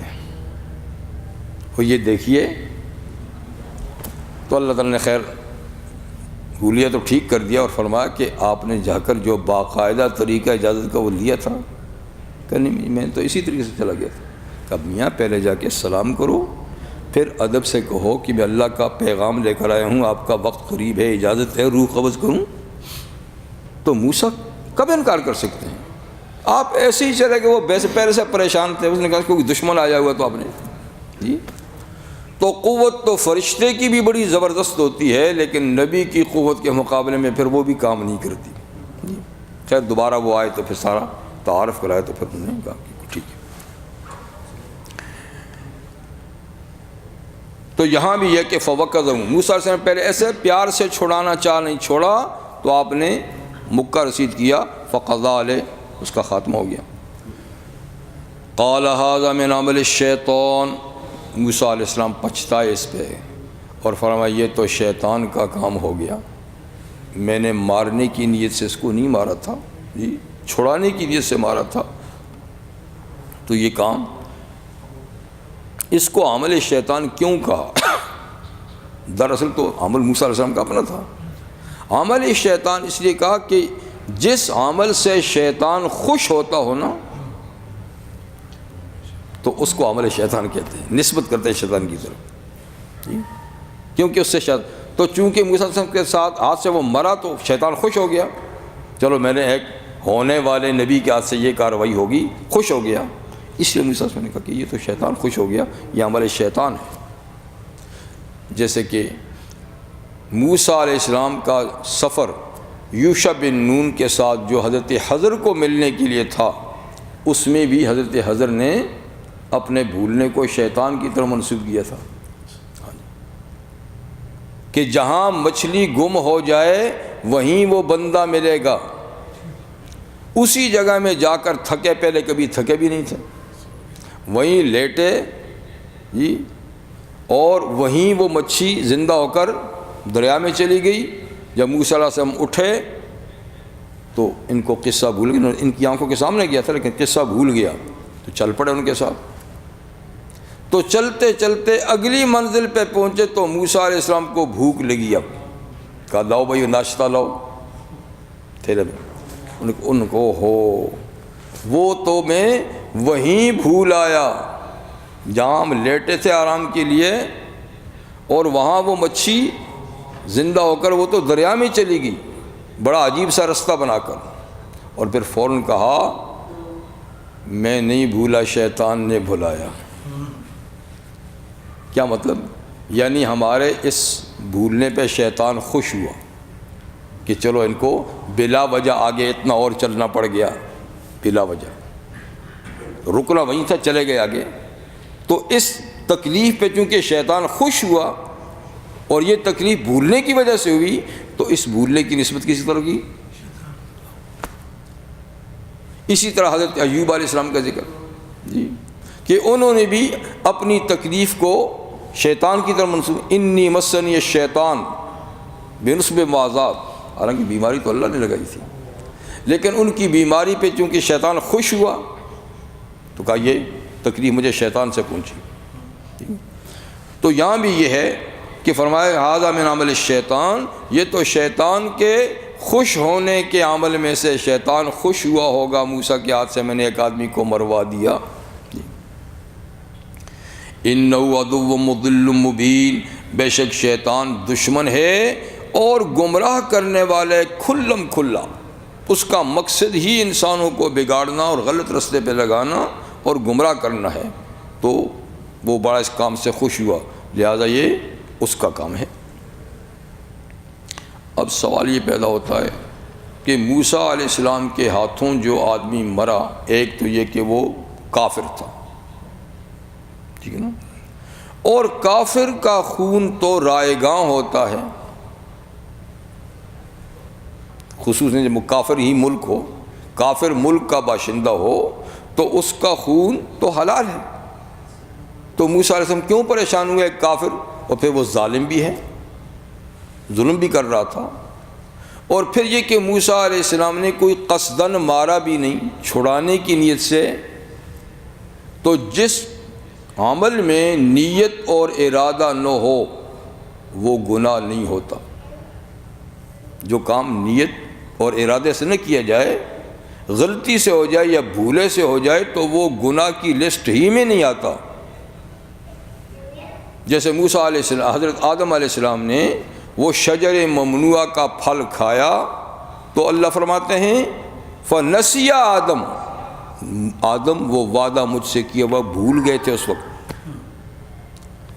وہ یہ دیکھیے تو اللہ تعالیٰ نے خیر بھولیا تو ٹھیک کر دیا اور فرمایا کہ آپ نے جا کر جو باقاعدہ طریقہ اجازت کا وہ لیا تھا کہ نہیں، میں تو اسی طریقے سے چلا گیا تھا. کہ میاں پہلے جا کے سلام کرو، پھر ادب سے کہو کہ میں اللہ کا پیغام لے کر آیا ہوں، آپ کا وقت قریب ہے، اجازت ہے روح قبض کروں. تو موسیٰ کب انکار کر سکتے ہیں؟ آپ ایسے ہی چلے کہ وہ پہلے سے پریشان تھے. اس نے کہا کوئی دشمن آیا ہوا تو آپ نے جی. تو قوت تو فرشتے کی بھی بڑی زبردست ہوتی ہے، لیکن نبی کی قوت کے مقابلے میں پھر وہ بھی کام نہیں کرتی جی. خیر دوبارہ وہ آئے تو پھر سارا تعارف کرائے تو پھر انہوں نے کہا کہ ٹھیک ہے. تو یہاں بھی یہ کہ فوقذہ، موسیٰ علیہ السلام پہلے ایسے پیار سے چھڑانا چاہ نہیں چھوڑا تو آپ نے مکہ رسید کیا، فقضى علیہ، اس کا خاتمہ ہو گیا۔ قال ھذا من عمل الشیطان، موسیٰ علیہ السلام پچھتائے اس پہ اور فرمایا یہ تو شیطان کا کام ہو گیا، میں نے مارنے کی نیت سے اس کو نہیں مارا تھا، جی چھڑانے کی نیت سے مارا تھا، تو یہ کام، اس کو عمل شیطان کیوں کہا؟ دراصل تو عمل موسیٰ علیہ السلام کا اپنا تھا۔ عمل شیطان اس لیے کہا کہ جس عمل سے شیطان خوش ہوتا ہو نا تو اس کو عمل شیطان کہتے ہیں، نسبت کرتے ہیں شیطان کی طرف، کیونکہ اس سے تو چونکہ موسیٰ علیہ السلام کے ساتھ ہاتھ سے وہ مرا تو شیطان خوش ہو گیا، چلو میں نے ایک ہونے والے نبی کے ہاتھ سے یہ کارروائی ہوگی، خوش ہو گیا، اس لیے موسیٰ علیہ السلام نے کہا کہ یہ تو شیطان خوش ہو گیا، یہ عمل شیطان ہے۔ جیسے کہ موسیٰ علیہ السلام کا سفر یوشع بن نون کے ساتھ جو حضرت خضر کو ملنے کے لیے تھا، اس میں بھی حضرت خضر نے اپنے بھولنے کو شیطان کی طرف منسوب کیا تھا کہ جہاں مچھلی گم ہو جائے وہیں وہ بندہ ملے گا، اسی جگہ میں جا کر تھکے، پہلے کبھی تھکے بھی نہیں تھے، وہیں لیٹے جی، اور وہیں وہ مچھی زندہ ہو کر دریا میں چلی گئی۔ جب موسیٰ علیہ السلام اٹھے تو ان کو قصہ بھول گیا، ان کی آنکھوں کے سامنے گیا تھا لیکن قصہ بھول گیا، تو چل پڑے ان کے ساتھ۔ تو چلتے چلتے اگلی منزل پہ پہنچے تو موسیٰ علیہ السلام کو بھوک لگی، اب کہا لاؤ بھائی ناشتہ لاؤ تھیلے میں، ان کو ہو وہ تو میں وہیں بھول آیا جہاں ہم لیٹے تھے آرام کے لیے، اور وہاں وہ مچھی زندہ ہو کر وہ تو دریا میں چلی گئی، بڑا عجیب سا رستہ بنا کر، اور پھر فوراً کہا میں نہیں بھولا، شیطان نے بھلایا۔ کیا مطلب؟ یعنی ہمارے اس بھولنے پہ شیطان خوش ہوا کہ چلو ان کو بلا وجہ آگے اتنا اور چلنا پڑ گیا، بلا وجہ رکنا وہیں تھا، چلے گئے آگے۔ تو اس تکلیف پہ چونکہ شیطان خوش ہوا اور یہ تکلیف بھولنے کی وجہ سے ہوئی، تو اس بھولنے کی نسبت کسی طرح کی؟ اسی طرح حضرت ایوب علیہ السلام کا ذکر جی، کہ انہوں نے بھی اپنی تکلیف کو شیطان کی طرف منسوب، انی مسنی الشیطان بنصب وعذاب، حالانکہ بیماری تو اللہ نے لگائی تھی، لیکن ان کی بیماری پہ چونکہ شیطان خوش ہوا تو کہا یہ تکلیف مجھے شیطان سے پہنچی۔ تو یہاں بھی یہ ہے کہ فرمایا ھذا من عمل الشیطان، یہ تو شیطان کے خوش ہونے کے عمل میں سے، شیطان خوش ہوا ہوگا موسیٰ کے ہاتھ سے میں نے ایک آدمی کو مروا دیا۔ انہ عدو مضل مبین، بے شک شیطان دشمن ہے اور گمراہ کرنے والے کھلم کھلا، اس کا مقصد ہی انسانوں کو بگاڑنا اور غلط رستے پہ لگانا اور گمراہ کرنا ہے، تو وہ بڑا اس کام سے خوش ہوا، لہذا یہ اس کا کام ہے۔ اب سوال یہ پیدا ہوتا ہے کہ موسیٰ علیہ السلام کے ہاتھوں جو آدمی مرا، ایک تو یہ کہ وہ کافر تھا، ٹھیک ہے نا، اور کافر کا خون تو رائگاں ہوتا ہے، خصوصاً جب کافر ہی ملک ہو، کافر ملک کا باشندہ ہو تو اس کا خون تو حلال ہے۔ تو موسیٰ علیہ السلام کیوں پریشان ہوئے؟ ایک کافر، اور پھر وہ ظالم بھی ہے، ظلم بھی کر رہا تھا، اور پھر یہ کہ موسیٰ علیہ السلام نے کوئی قصداً مارا بھی نہیں، چھڑانے کی نیت سے، تو جس عمل میں نیت اور ارادہ نہ ہو وہ گناہ نہیں ہوتا۔ جو کام نیت اور ارادے سے نہ کیا جائے، غلطی سے ہو جائے یا بھولے سے ہو جائے، تو وہ گناہ کی لسٹ ہی میں نہیں آتا۔ جیسے موسیٰ علیہ السلام، حضرت آدم علیہ السلام نے وہ شجر ممنوعہ کا پھل کھایا تو اللہ فرماتے ہیں فنسی آدم، آدم وہ وعدہ مجھ سے کیا وہ بھول گئے تھے اس وقت،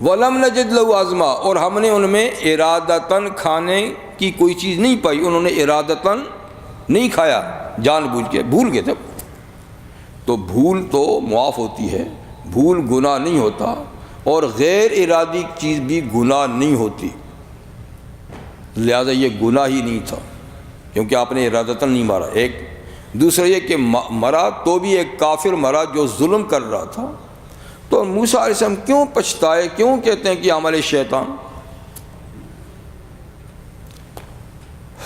وَلَمْ نَجِدْ لَهُ عَزْمًا، اور ہم نے ان میں ارادتاً کھانے کی کوئی چیز نہیں پائی، انہوں نے ارادتاً نہیں کھایا، جان بوجھ کے بھول گئے تھے۔ تو بھول تو معاف ہوتی ہے، بھول گناہ نہیں ہوتا، اور غیر ارادی چیز بھی گناہ نہیں ہوتی، لہذا یہ گناہ ہی نہیں تھا کیونکہ آپ نے ارادتاً نہیں مارا۔ ایک دوسرا یہ کہ مرا تو بھی ایک کافر مرا جو ظلم کر رہا تھا، تو موسیٰ علیہ السلام کیوں پچھتائے، کیوں کہتے ہیں کہ عمل شیطان؟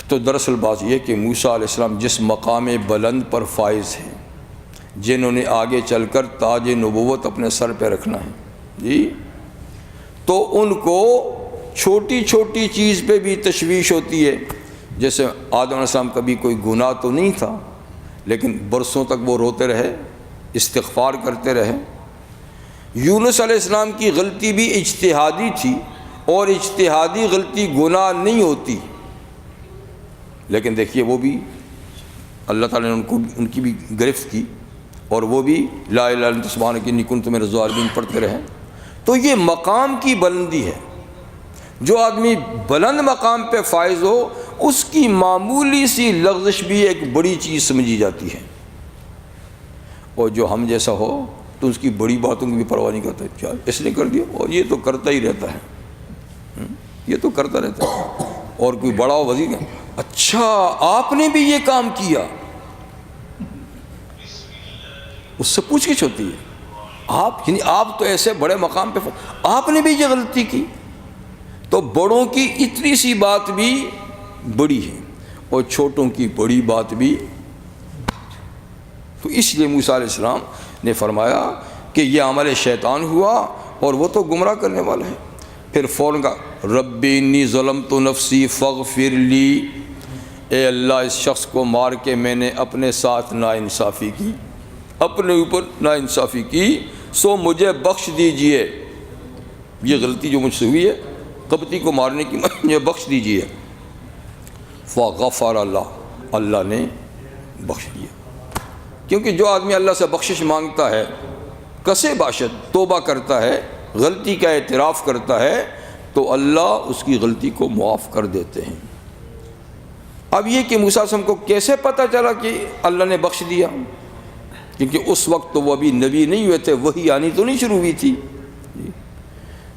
تو دراصل بات یہ کہ موسیٰ علیہ السلام جس مقام بلند پر فائز ہیں، جنہوں نے آگے چل کر تاج نبوت اپنے سر پہ رکھنا ہے جی، تو ان کو چھوٹی چھوٹی چیز پہ بھی تشویش ہوتی ہے۔ جیسے آدم علیہ السلام کا بھی کوئی گناہ تو نہیں تھا، لیکن برسوں تک وہ روتے رہے، استغفار کرتے رہے۔ یونس علیہ السلام کی غلطی بھی اجتہادی تھی، اور اجتہادی غلطی گناہ نہیں ہوتی، لیکن دیکھیے وہ بھی اللہ تعالیٰ نے ان کی بھی گرفت کی، اور وہ بھی لا الہ الا انت سبحانک انی کنت من الظالمین پڑھتے رہے۔ تو یہ مقام کی بلندی ہے، جو آدمی بلند مقام پہ فائز ہو اس کی معمولی سی لغزش بھی ایک بڑی چیز سمجھی جاتی ہے، اور جو ہم جیسا ہو تو اس کی بڑی باتوں کی بھی پرواہ نہیں کرتا، کیا اس نے کر دیا، اور یہ تو کرتا ہی رہتا ہے، یہ تو کرتا رہتا ہے۔ اور کوئی بڑا وزیر، اچھا آپ نے بھی یہ کام کیا، اس سے پوچھ گچھ ہوتی ہے، یعنی آپ تو ایسے بڑے مقام پہ آپ نے بھی یہ غلطی کی۔ تو بڑوں کی اتنی سی بات بھی بڑی ہے، اور چھوٹوں کی بڑی بات بھی۔ تو اس لیے موسیٰ علیہ السلام نے فرمایا کہ یہ عمل شیطان ہوا، اور وہ تو گمراہ کرنے والا ہے۔ پھر فوراً کہا رب انی ظلمت نفسی فاغفر لی، اے اللہ اس شخص کو مار کے میں نے اپنے ساتھ ناانصافی کی، اپنے اوپر ناانصافی کی، سو مجھے بخش دیجئے، یہ غلطی جو مجھ سے ہوئی ہے قبطی کو مارنے کی، مجھے بخش دیجئے۔ فغفر اللہ، اللہ نے بخش دیا، کیونکہ جو آدمی اللہ سے بخشش مانگتا ہے، کسے باشد توبہ کرتا ہے، غلطی کا اعتراف کرتا ہے، تو اللہ اس کی غلطی کو معاف کر دیتے ہیں۔ اب یہ کہ موسیٰ علیہ السلام کو کیسے پتہ چلا کہ اللہ نے بخش دیا، کیونکہ اس وقت تو وہ ابھی نبی نہیں ہوئے تھے، وحی آنی تو نہیں شروع ہوئی تھی۔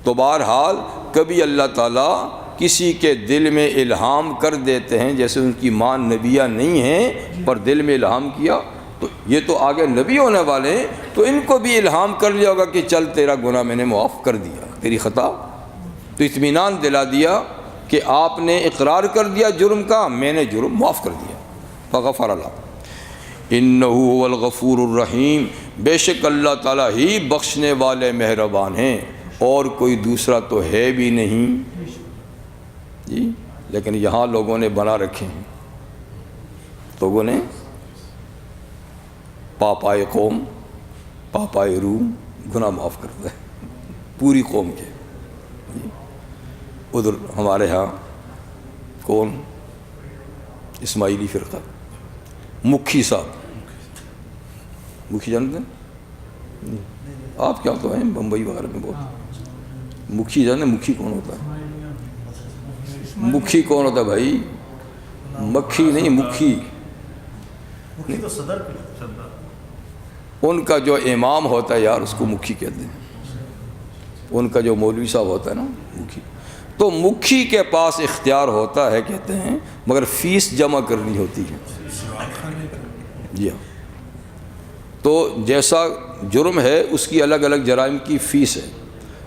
تو بہرحال کبھی اللہ تعالیٰ کسی کے دل میں الہام کر دیتے ہیں، جیسے ان کی ماں نبیہ نہیں ہیں پر دل میں الہام کیا، تو یہ تو آگے نبی ہونے والے ہیں، تو ان کو بھی الہام کر لیا ہوگا کہ چل تیرا گناہ میں نے معاف کر دیا، تیری خطا، تو اطمینان دلا دیا کہ آپ نے اقرار کر دیا جرم کا، میں نے جرم معاف کر دیا۔ فغفر اللہ انہ هو الغفور الرحیم، بے شک اللہ تعالیٰ ہی بخشنے والے مہربان ہیں، اور کوئی دوسرا تو ہے بھی نہیں جی۔ لیکن یہاں لوگوں نے بنا رکھے ہیں، لوگوں نے پاپائے قوم پاپائے روم گناہ معاف کرتا ہے پوری قوم کے جی۔ ادھر ہمارے ہاں کون اسماعیلی فرقہ، مکھی صاحب، مکھی جانتے ہیں آپ؟ کیا تو ہیں بمبئی وغیرہ میں بہت مکھی جانتے ہیں؟ مکھی کون ہوتا ہے؟ مکھی کون ہوتا ہے بھائی؟ مکھی نہیں، مکھی تو صدر ان کا جو امام ہوتا ہے یار، اس کو مکھی کہتے ہیں، ان کا جو مولوی صاحب ہوتا ہے نا، مکھی۔ تو مکھی کے پاس اختیار ہوتا ہے کہتے ہیں، مگر فیس جمع کرنی ہوتی ہے جی ہاں۔ تو جیسا جرم ہے اس کی الگ الگ جرائم کی فیس ہے،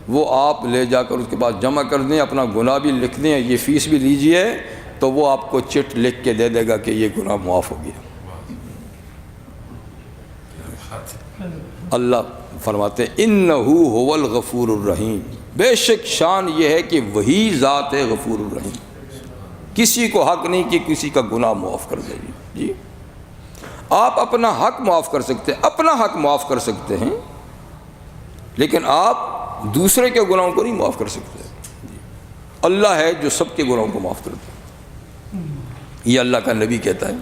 وہ آپ لے جا کر اس کے پاس جمع کر دیں، اپنا گناہ بھی لکھ دیں، یہ فیس بھی لیجئے، تو وہ آپ کو چٹ لکھ کے دے دے گا کہ یہ گناہ معاف ہو گیا۔ اللہ فرماتے ہیں انہ هو الغفور الرحیم، بے شک شان یہ ہے کہ وہی ذات ہے غفور الرحیم، کسی کو حق نہیں کہ کسی کا گناہ معاف کر دے جی۔ آپ اپنا حق معاف کر سکتے ہیں، اپنا حق معاف کر سکتے ہیں، لیکن آپ دوسرے کے گناہوں کو نہیں معاف کر سکتے۔ اللہ ہے جو سب کے گناہوں کو معاف کرتا ہے، یہ اللہ کا نبی کہتا ہے۔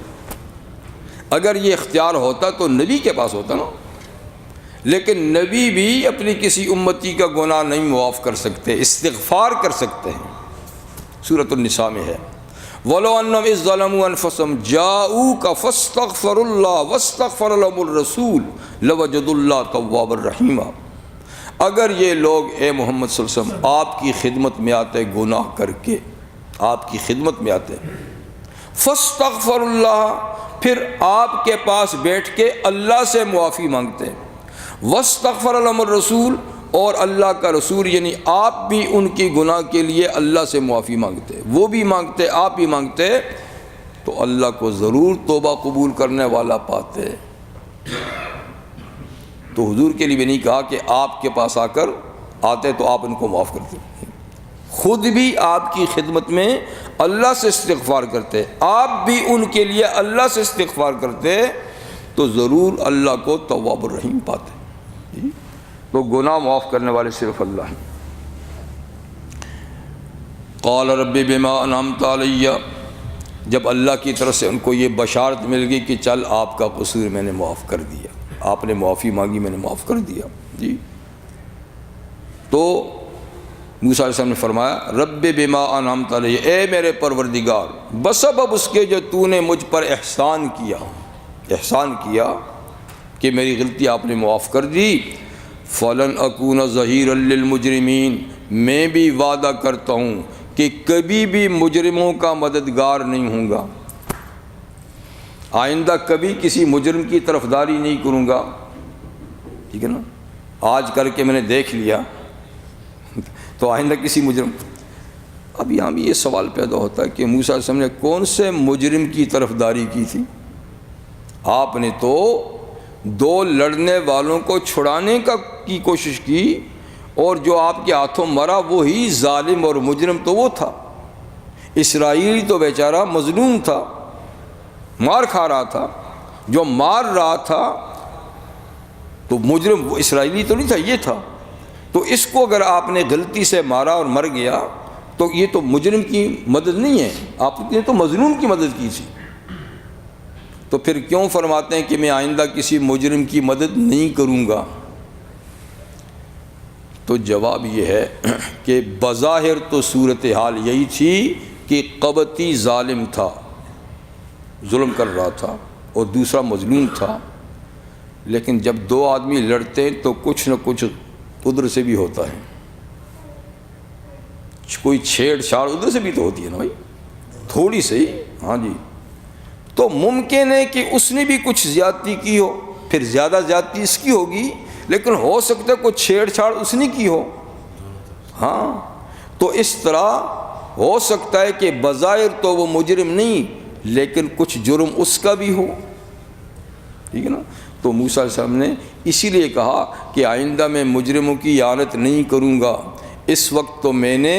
اگر یہ اختیار ہوتا تو نبی کے پاس ہوتا نا، لیکن نبی بھی اپنی کسی امتی کا گناہ نہیں معاف کر سکتے، استغفار کر سکتے ہیں۔ سورۃ النساء میں ہے وَلَوْ أَنَّهُمْ إِذ ظَّلَمُوا أَنفُسَهُمْ جَاءُوكَ فَاسْتَغْفَرُوا اللَّهَ وَاسْتَغْفَرَ لَهُمُ الرَّسُولُ لَوَجَدُوا اللَّهَ تَوَّابًا رَحِيمًا۔ اگر یہ لوگ اے محمد صلی اللہ علیہ وسلم آپ کی خدمت میں آتے گناہ کر کے، آپ کی خدمت میں آتے، فاستغفر اللہ، پھر آپ کے پاس بیٹھ کے اللہ سے معافی مانگتے، واستغفر لهم الرسول، اور اللہ کا رسول یعنی آپ بھی ان کی گناہ کے لیے اللہ سے معافی مانگتے، وہ بھی مانگتے، آپ بھی مانگتے، تو اللہ کو ضرور توبہ قبول کرنے والا پاتے۔ تو حضور کے لیے بھی نہیں کہا کہ آپ کے پاس آ کر آتے تو آپ ان کو معاف کرتے، خود بھی آپ کی خدمت میں اللہ سے استغفار کرتے، آپ بھی ان کے لیے اللہ سے استغفار کرتے، تو ضرور اللہ کو تواب الرحیم پاتے۔ تو گناہ معاف کرنے والے صرف اللہ ہیں۔ قال رب بما انعمت علی، جب اللہ کی طرف سے ان کو یہ بشارت مل گئی کہ چل آپ کا قصور میں نے معاف کر دیا، آپ نے معافی مانگی میں نے معاف کر دیا جی، تو موسیٰ علیہ السلام نے فرمایا رب بما انعمت علی، اے میرے پروردگار بسبب اس کے جو تو نے مجھ پر احسان کیا کہ میری غلطی آپ نے معاف کر دی، فلن اکون ظہیرا للمجرمین، میں بھی وعدہ کرتا ہوں کہ کبھی بھی مجرموں کا مددگار نہیں ہوں گا، آئندہ کبھی کسی مجرم کی طرفداری نہیں کروں گا، ٹھیک ہے نا، آج کر کے میں نے دیکھ لیا تو آئندہ کسی مجرم۔ اب یہاں بھی یہ سوال پیدا ہوتا ہے کہ موسیٰ علیہ السلام نے کون سے مجرم کی طرفداری کی تھی؟ آپ نے تو دو لڑنے والوں کو چھڑانے کی کوشش کی، اور جو آپ کے ہاتھوں مرا وہی ظالم اور مجرم تو وہ تھا، اسرائیلی تو بیچارہ مظلوم تھا، مار کھا رہا تھا، جو مار رہا تھا تو مجرم وہ اسرائیلی تو نہیں تھا، یہ تھا، تو اس کو اگر آپ نے غلطی سے مارا اور مر گیا تو یہ تو مجرم کی مدد نہیں ہے، آپ نے تو مظلوم کی مدد کی تھی، تو پھر کیوں فرماتے ہیں کہ میں آئندہ کسی مجرم کی مدد نہیں کروں گا؟ تو جواب یہ ہے کہ بظاہر تو صورتحال یہی تھی کہ قبطی ظالم تھا، ظلم کر رہا تھا، اور دوسرا مظلوم تھا، لیکن جب دو آدمی لڑتے ہیں تو کچھ نہ کچھ ادھر سے بھی ہوتا ہے، کوئی چھیڑ چھاڑ ادھر سے بھی تو ہوتی ہے نا بھائی، تھوڑی سی، ہاں جی، تو ممکن ہے کہ اس نے بھی کچھ زیادتی کی ہو، پھر زیادہ زیادتی اس کی ہوگی، لیکن ہو سکتا ہے کوئی چھیڑ چھاڑ اس نے کی ہو، ہاں، تو اس طرح ہو سکتا ہے کہ بظاہر تو وہ مجرم نہیں لیکن کچھ جرم اس کا بھی ہو، ٹھیک ہے نا، تو موسیٰ علیہ السلام نے اسی لیے کہا کہ آئندہ میں مجرموں کی اعانت نہیں کروں گا، اس وقت تو میں نے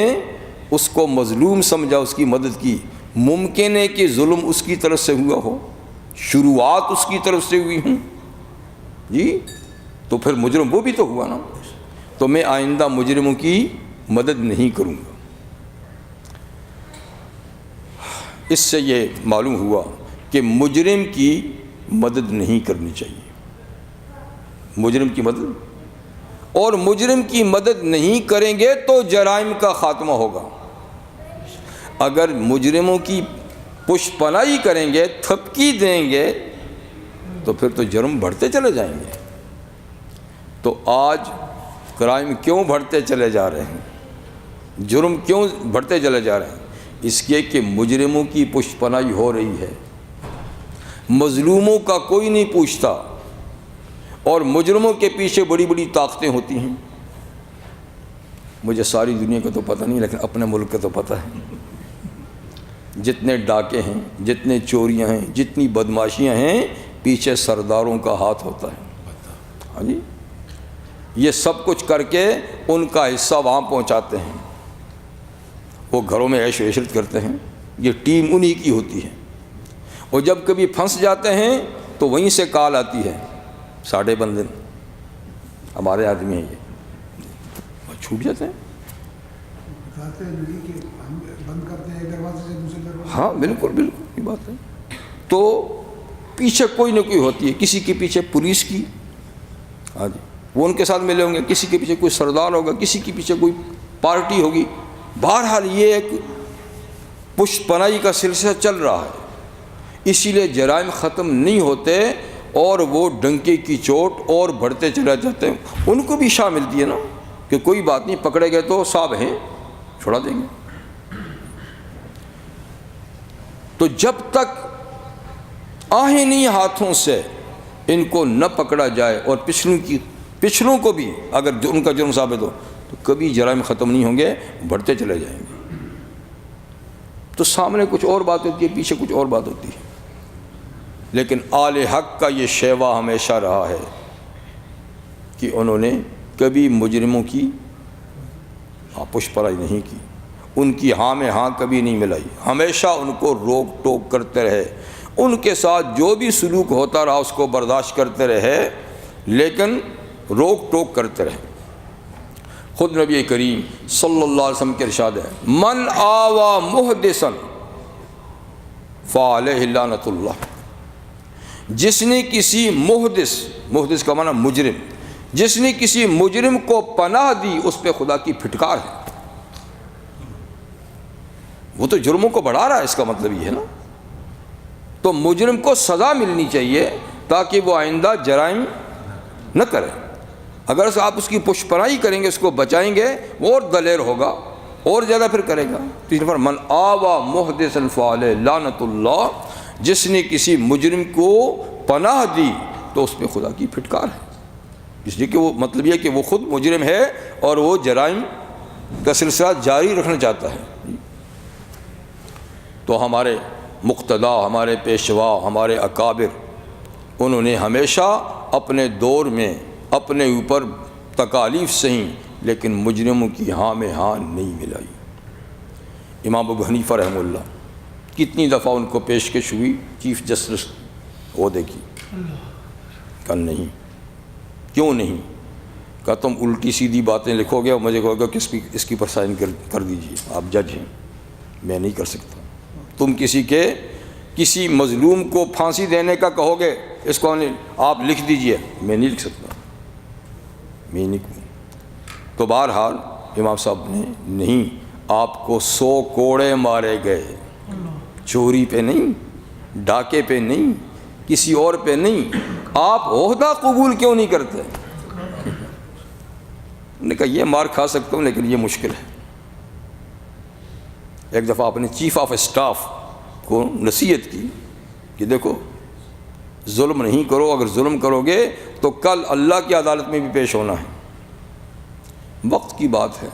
اس کو مظلوم سمجھا، اس کی مدد کی، ممکن ہے کہ ظلم اس کی طرف سے ہوا ہو، شروعات اس کی طرف سے ہوئی ہوں جی، تو پھر مجرم وہ بھی تو ہوا نا، تو میں آئندہ مجرموں کی مدد نہیں کروں گا۔ اس سے یہ معلوم ہوا کہ مجرم کی مدد نہیں کرنی چاہیے، مجرم کی مدد، اور مجرم کی مدد نہیں کریں گے تو جرائم کا خاتمہ ہوگا، اگر مجرموں کی پشت پناہی کریں گے، تھپکی دیں گے، تو پھر تو جرم بڑھتے چلے جائیں گے۔ تو آج کرائم کیوں بڑھتے چلے جا رہے ہیں، جرم کیوں بڑھتے چلے جا رہے ہیں؟ اس لیے کہ مجرموں کی پشت پناہی ہو رہی ہے، مظلوموں کا کوئی نہیں پوچھتا، اور مجرموں کے پیچھے بڑی بڑی طاقتیں ہوتی ہیں۔ مجھے ساری دنیا کا تو پتہ نہیں، لیکن اپنے ملک کا تو پتہ ہے، جتنے ڈاکے ہیں، جتنے چوریاں ہیں، جتنی بدماشیاں ہیں، پیچھے سرداروں کا ہاتھ ہوتا ہے، ہاں جی، یہ سب کچھ کر کے ان کا حصہ وہاں پہنچاتے ہیں، وہ گھروں میں عیش و عشرت کرتے ہیں، یہ ٹیم انہی کی ہوتی ہے، اور جب کبھی پھنس جاتے ہیں تو وہیں سے کال آتی ہے، ساڑھے بندے ہمارے آدمی ہیں، یہ چھوٹ جاتے ہیں، بند کرتے ہیں دروازے سے دوسرے دروازے، ہاں بالکل بالکل یہ بات ہے۔ تو پیچھے کوئی نہ کوئی ہوتی ہے، کسی کے پیچھے پولیس کی، ہاں جی، وہ ان کے ساتھ ملے ہوں گے، کسی کے پیچھے کوئی سردار ہوگا، کسی کے پیچھے کوئی پارٹی ہوگی، بہرحال یہ ایک پشت پناہی کا سلسلہ چل رہا ہے، اسی لیے جرائم ختم نہیں ہوتے، اور وہ ڈنکے کی چوٹ اور بڑھتے چلے جاتے ہیں، ان کو بھی شاہ ملتی ہے نا کہ کوئی بات نہیں، پکڑے گئے تو صاحب ہیں، چھوڑا دیں گے۔ تو جب تک آہنی ہاتھوں سے ان کو نہ پکڑا جائے اور پچھلوں کو بھی اگر ان کا جرم ثابت ہو تو کبھی جرائم ختم نہیں ہوں گے، بڑھتے چلے جائیں گے۔ تو سامنے کچھ اور بات ہوتی ہے، پیچھے کچھ اور بات ہوتی ہے، لیکن آل حق کا یہ شیوا ہمیشہ رہا ہے کہ انہوں نے کبھی مجرموں کی پش پرائی نہیں کی، ان کی ہاں میں ہاں کبھی نہیں ملائی، ہمیشہ ان کو روک ٹوک کرتے رہے، ان کے ساتھ جو بھی سلوک ہوتا رہا اس کو برداشت کرتے رہے، لیکن روک ٹوک کرتے رہے۔ خود نبی کریم صلی اللہ علیہ وسلم کے ارشاد ہے، من آوى محدثا فعلیہ لعنۃ اللہ، جس نے کسی محدث کا معنی مجرم، جس نے کسی مجرم کو پناہ دی اس پہ خدا کی پھٹکار ہے۔ وہ تو جرموں کو بڑھا رہا ہے، اس کا مطلب یہ ہے نا، تو مجرم کو سزا ملنی چاہیے تاکہ وہ آئندہ جرائم نہ کرے۔ اگر آپ اس کی پش پناہی کریں گے، اس کو بچائیں گے، وہ اور دلیر ہوگا اور زیادہ پھر کرے گا۔ تیسرے پر من آوى محدثا فعلیہ لعنۃ اللہ، جس نے کسی مجرم کو پناہ دی تو اس پہ خدا کی پھٹکار ہے، اس لیے کہ وہ مطلب یہ کہ وہ خود مجرم ہے اور وہ جرائم کا سلسلہ جاری رکھنا چاہتا ہے۔ تو ہمارے مقتدا، ہمارے پیشوا، ہمارے اکابر، انہوں نے ہمیشہ اپنے دور میں اپنے اوپر تکالیف سہیں، لیکن مجرموں کی ہاں میں ہاں نہیں ملائی۔ امام ابو حنیفہ رحمہ اللہ، کتنی دفعہ ان کو پیشکش ہوئی چیف جسٹس عہدے کی، کہا نہیں، کیوں نہیں؟ کہا تم الٹی سیدھی باتیں لکھو گے اور مجھے کہو گے کہ اس کی پر سائن کر دیجئے، آپ جج ہیں، میں نہیں کر سکتا۔ تم کسی مظلوم کو پھانسی دینے کا کہو گے، اس کو آپ لکھ دیجئے، میں نہیں لکھ سکتا، میں نہیں کہوں۔ تو بہرحال امام صاحب نے نہیں، آپ کو 100 کوڑے مارے گئے، چوری پہ نہیں، ڈاکے پہ نہیں، کسی اور پہ نہیں، آپ عہدہ قبول کیوں نہیں کرتے؟ انہوں نے کہا یہ مار کھا سکتا ہوں لیکن یہ مشکل ہے۔ ایک دفعہ اپنے چیف آف اسٹاف کو نصیحت کی کہ دیکھو ظلم نہیں کرو، اگر ظلم کرو گے تو کل اللہ کی عدالت میں بھی پیش ہونا ہے۔ وقت کی بات ہے،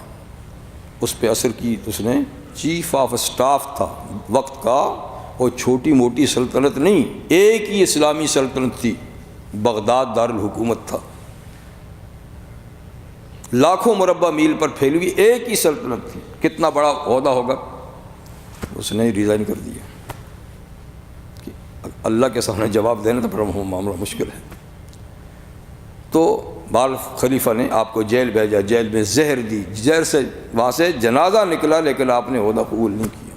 اس پہ اثر کی، اس نے چیف آف اسٹاف تھا وقت کا، اور چھوٹی موٹی سلطنت نہیں، ایک ہی اسلامی سلطنت تھی، بغداد دارالحکومت تھا، لاکھوں مربع میل پر پھیلی ہوئی ایک ہی سلطنت تھی، کتنا بڑا عہدہ ہوگا۔ اس نے ریزائن کر دیا کہ اللہ کے سامنے جواب دینا تو پھر معاملہ مشکل ہے۔ تو بال خلیفہ نے آپ کو جیل بھیجا، جیل میں زہر دی، زہر سے وہاں سے جنازہ نکلا لیکن آپ نے عہدہ قبول نہیں کیا۔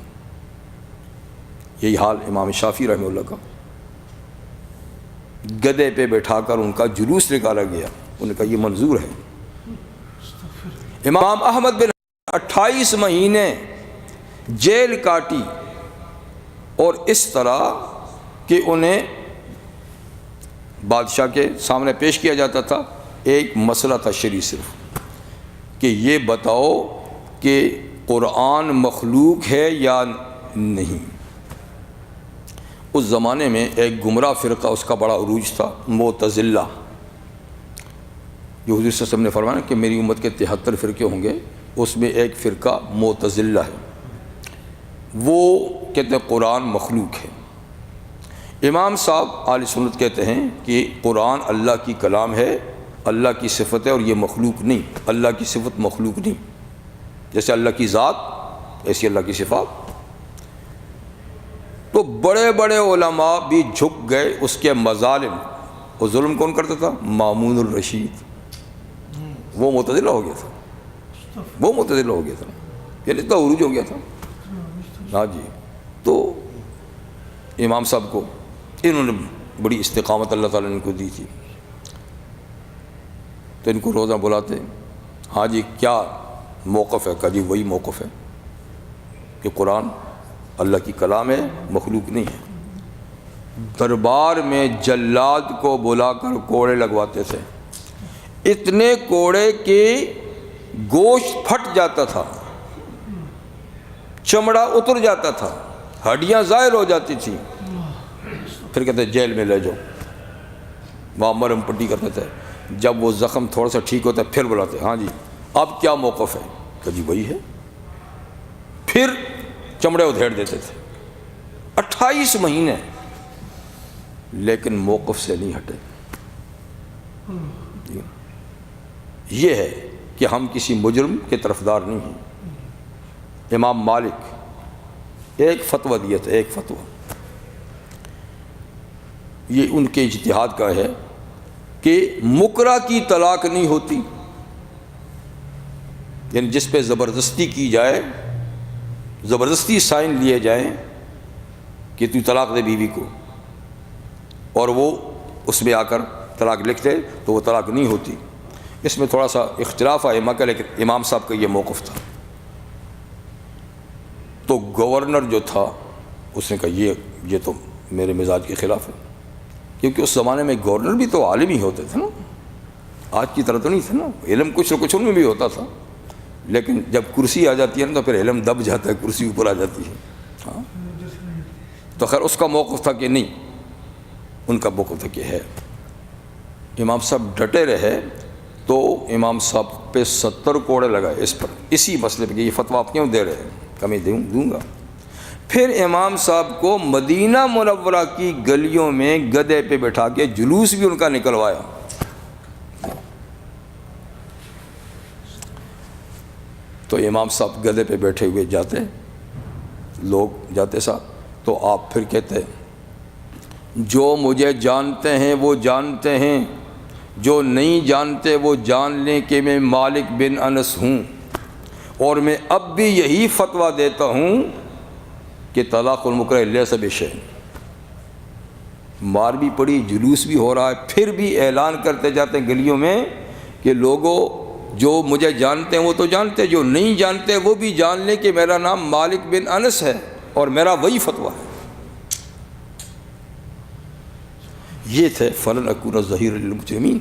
یہی حال امام شافعی رحمہ اللہ کا، گدے پہ بٹھا کر ان کا جلوس نکالا گیا، انہوں نے کہا یہ منظور ہے۔ امام احمد بن 28 مہینے جیل کاٹی، اور اس طرح کہ انہیں بادشاہ کے سامنے پیش کیا جاتا تھا، ایک مسئلہ تھا شرعی صرف کہ یہ بتاؤ کہ قرآن مخلوق ہے یا نہیں۔ اس زمانے میں ایک گمراہ فرقہ، اس کا بڑا عروج تھا، معتزلہ، جو حضور صلی اللہ علیہ وسلم نے فرمایا کہ میری امت کے 73 فرقے ہوں گے، اس میں ایک فرقہ معتزلہ ہے، وہ کہتے ہیں قرآن مخلوق ہے۔ امام صاحب اہل سنت کہتے ہیں کہ قرآن اللہ کی کلام ہے، اللہ کی صفت ہے، اور یہ مخلوق نہیں، اللہ کی صفت مخلوق نہیں، جیسے اللہ کی ذات ایسی اللہ کی صفات۔ تو بڑے بڑے علماء بھی جھک گئے اس کے مظالم۔ وہ ظلم کون کرتا تھا؟ مامون الرشید، وہ معتزلہ ہو گیا تھا، وہ معتزلہ ہو گیا تھا، یعنی اتنا عروج ہو گیا تھا۔ ہاں جی، تو امام صاحب کو انہوں نے بڑی استقامت اللہ تعالیٰ نے ان کو دی تھی، تو ان کو روزہ بلاتے، ہاں جی کیا موقف ہے؟ کہا جی وہی موقف ہے کہ قرآن اللہ کی کلام ہے، مخلوق نہیں ہے۔ دربار میں جلاد کو بلا کر کوڑے لگواتے تھے، اتنے کوڑے کہ گوشت پھٹ جاتا تھا، چمڑا اتر جاتا تھا، ہڈیاں ظاہر ہو جاتی تھیں، پھر کہتے جیل میں لے جاؤ، وہاں مرہم پٹی کرتے تھے، جب وہ زخم تھوڑا سا ٹھیک ہوتا ہے پھر بلاتے، ہاں جی اب کیا موقف ہے، کہ جی وہی ہے، پھر چمڑے ادھیڑ دیتے تھے 28 مہینے، لیکن موقف سے نہیں ہٹے۔ یہ ہے کہ ہم کسی مجرم کے طرفدار نہیں ہیں۔ امام مالک ایک فتویٰ دیا تھا، ایک فتویٰ، یہ ان کے اجتہاد کا ہے کہ مکرہ کی طلاق نہیں ہوتی، یعنی جس پہ زبردستی کی جائے، زبردستی سائن لیے جائیں کہ تو طلاق دے بیوی کو، اور وہ اس میں آ کر طلاق لکھ دے تو وہ طلاق نہیں ہوتی۔ اس میں تھوڑا سا اختلاف ائمہ کا، لیکن امام صاحب کا یہ موقف تھا۔ تو گورنر جو تھا اس نے کہا یہ تو میرے مزاج کے خلاف ہے، کیونکہ اس زمانے میں گورنر بھی تو عالم ہی ہوتے تھے نا، آج کی طرح تو نہیں تھا نا، علم کچھ نہ کچھ ان میں بھی ہوتا تھا، لیکن جب کرسی آ جاتی ہے نا تو پھر علم دب جاتا ہے، کرسی اوپر آ جاتی ہے۔ ہاں تو خیر اس کا موقف تھا کہ نہیں، ان کا موقف تھا کہ ہے۔ امام صاحب ڈٹے رہے تو امام صاحب پہ 70 کوڑے لگائے اس پر، اسی مسئلے پہ کہ یہ فتویٰ آپ کیوں دے رہے ہیں، کمی دوں گا۔ پھر امام صاحب کو مدینہ منورہ کی گلیوں میں گدھے پہ بٹھا کے جلوس بھی ان کا نکلوایا۔ تو امام صاحب گدھے پہ بیٹھے ہوئے جاتے، لوگ جاتے ساتھ، تو آپ پھر کہتے جو مجھے جانتے ہیں وہ جانتے ہیں، جو نہیں جانتے وہ جان لیں کہ میں مالک بن انس ہوں، اور میں اب بھی یہی فتویٰ دیتا ہوں کہ طلاق المکرہ لیس بشیء۔ مار بھی پڑی، جلوس بھی ہو رہا ہے، پھر بھی اعلان کرتے جاتے ہیں گلیوں میں کہ لوگوں جو مجھے جانتے ہیں وہ تو جانتے ہیں، جو نہیں جانتے وہ بھی جان لیں کہ میرا نام مالک بن انس ہے اور میرا وہی فتویٰ ہے۔ یہ تھے فلن اکون ظہیر للمجرمین،